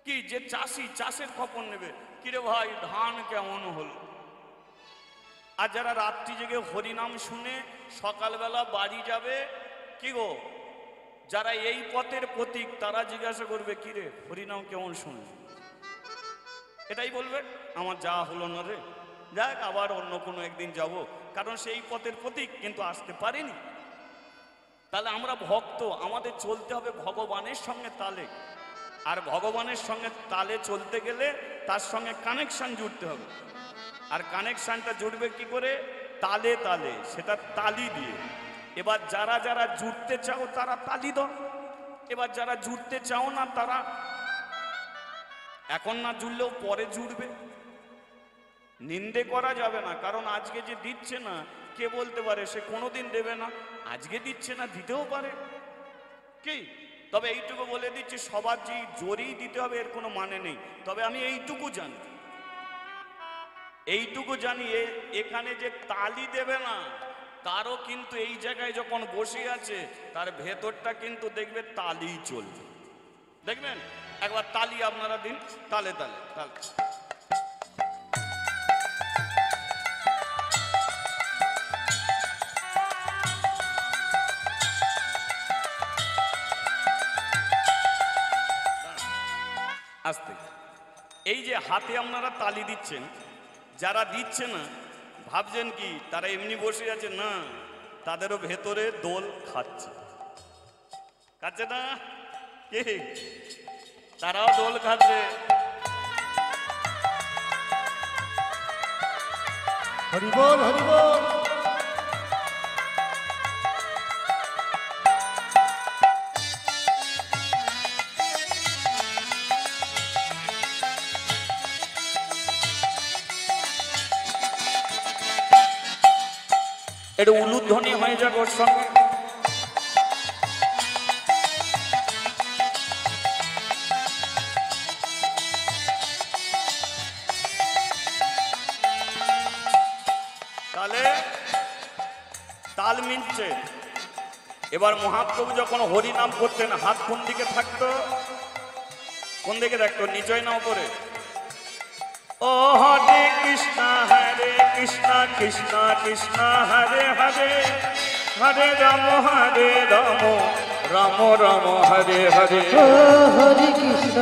কি? যে চাষি চাষের খবর নেবে, কিরে ভাই ধান কেমন হলো? আর যারা রাত্রি জেগে হরিনাম শুনে সকালবেলা বাড়ি যাবে, কি গো, যারা এই পথের প্রতীক, তারা জিজ্ঞাসা করবে, কিরে হরিনাম কেমন শুনলি? এটাই বলবে, আমার যা হলো না রে, যাক আবার অন্য কোনো একদিন যাব, কারণ সেই পথের প্রতীক, কিন্তু আসতে পারিনি। তাহলে আমরা ভক্ত, আমাদের চলতে হবে ভগবানের সঙ্গে তালে। আর ভগবানের সঙ্গে তালে চলতে গেলে তার সঙ্গে কানেকশন জুড়তে হবে। আর কানেকশনটা জুড়বে কি করে? তালে তালে, সেটা তালি দিয়ে। এবার যারা যারা জুড়তে চাও তারা তালি দাও, এবার যারা জুড়তে চাও না তারা এখন না জুড়লেও পরে জুড়বে। নিন্দে করা যাবে না, কারণ আজকে যে দিচ্ছে না, কে বলতে পারে সে কোনোদিন দেবে না? আজকে দিচ্ছে না, দিতেও পারে। কি? তবে এইটুকু বলে দিচ্ছি, সবার যে জোরেই দিতে হবে এর কোনো মানে নেই। তবে আমি এইটুকু জানি, এখানে যে তালি দেবে না, তারও কিন্তু এই জায়গায় যখন বসে আছে, তার ভেতরটা কিন্তু দেখবে তালি চলবে। দেখবেন একবার তালি আপনারা দিন, তালে তালে তালে। এই যে হাতে আপনারা তালি দিচ্ছেন, যারা দিচ্ছে না ভাবছেন কি তারা এমনি বসে আছে? না, তাদেরও ভেতরে দোল খাচ্ছে। খাচ্ছে না? কে? তারাও দোল খাচ্ছে। হরি বল, হরি বল। এটা উলুধ্বনি হয়ে যাক ওর সঙ্গে। তাহলে তাল মিলছে। এবার মহাপ্রভু যখন হরি নাম করতেন হাত কোন দিকে থাকতো? কোন দিকে থাকতো? নিচয় না উপরে? ও হরে কৃষ্ণ কৃষ্ণ কৃষ্ণ হরে হরে, হরে রাম রাম রাম হরে হরে। ও হরে কৃষ্ণ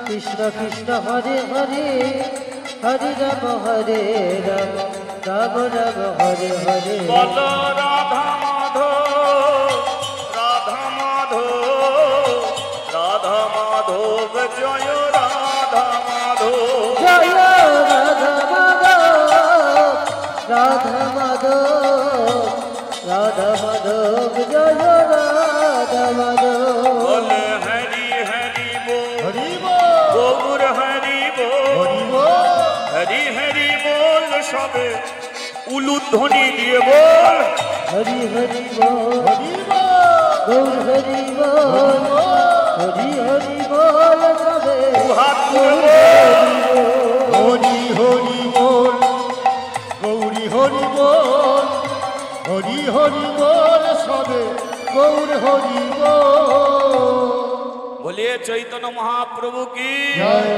কৃষ্ণ কৃষ্ণ হরে হরে, হরে রাম রাম রাম হরে হরে। বল রাধা মাধব রাধা মাধব জয় রাধা মাধব। জয় রাধা মাধব, রাধা মাধব, রাধা মাধব, জয় রাধা মাধব। বলে হরি হরি বল, হরি বল, গৌর হরি বল, হরি বল, হরি হরি বল। সবে উলুধ্বনি দিয়ে বল। হরি হরি বল, হরি বল, গৌর হরি বল, হরি হরি বল। সবে হাত তুলে বল। হরি হরি বল, গৌরী হরি বল, হরি হরি বল। সবে গৌর হরি বল। বলিয়ে চৈতন্য মহাপ্রভু কি জয়।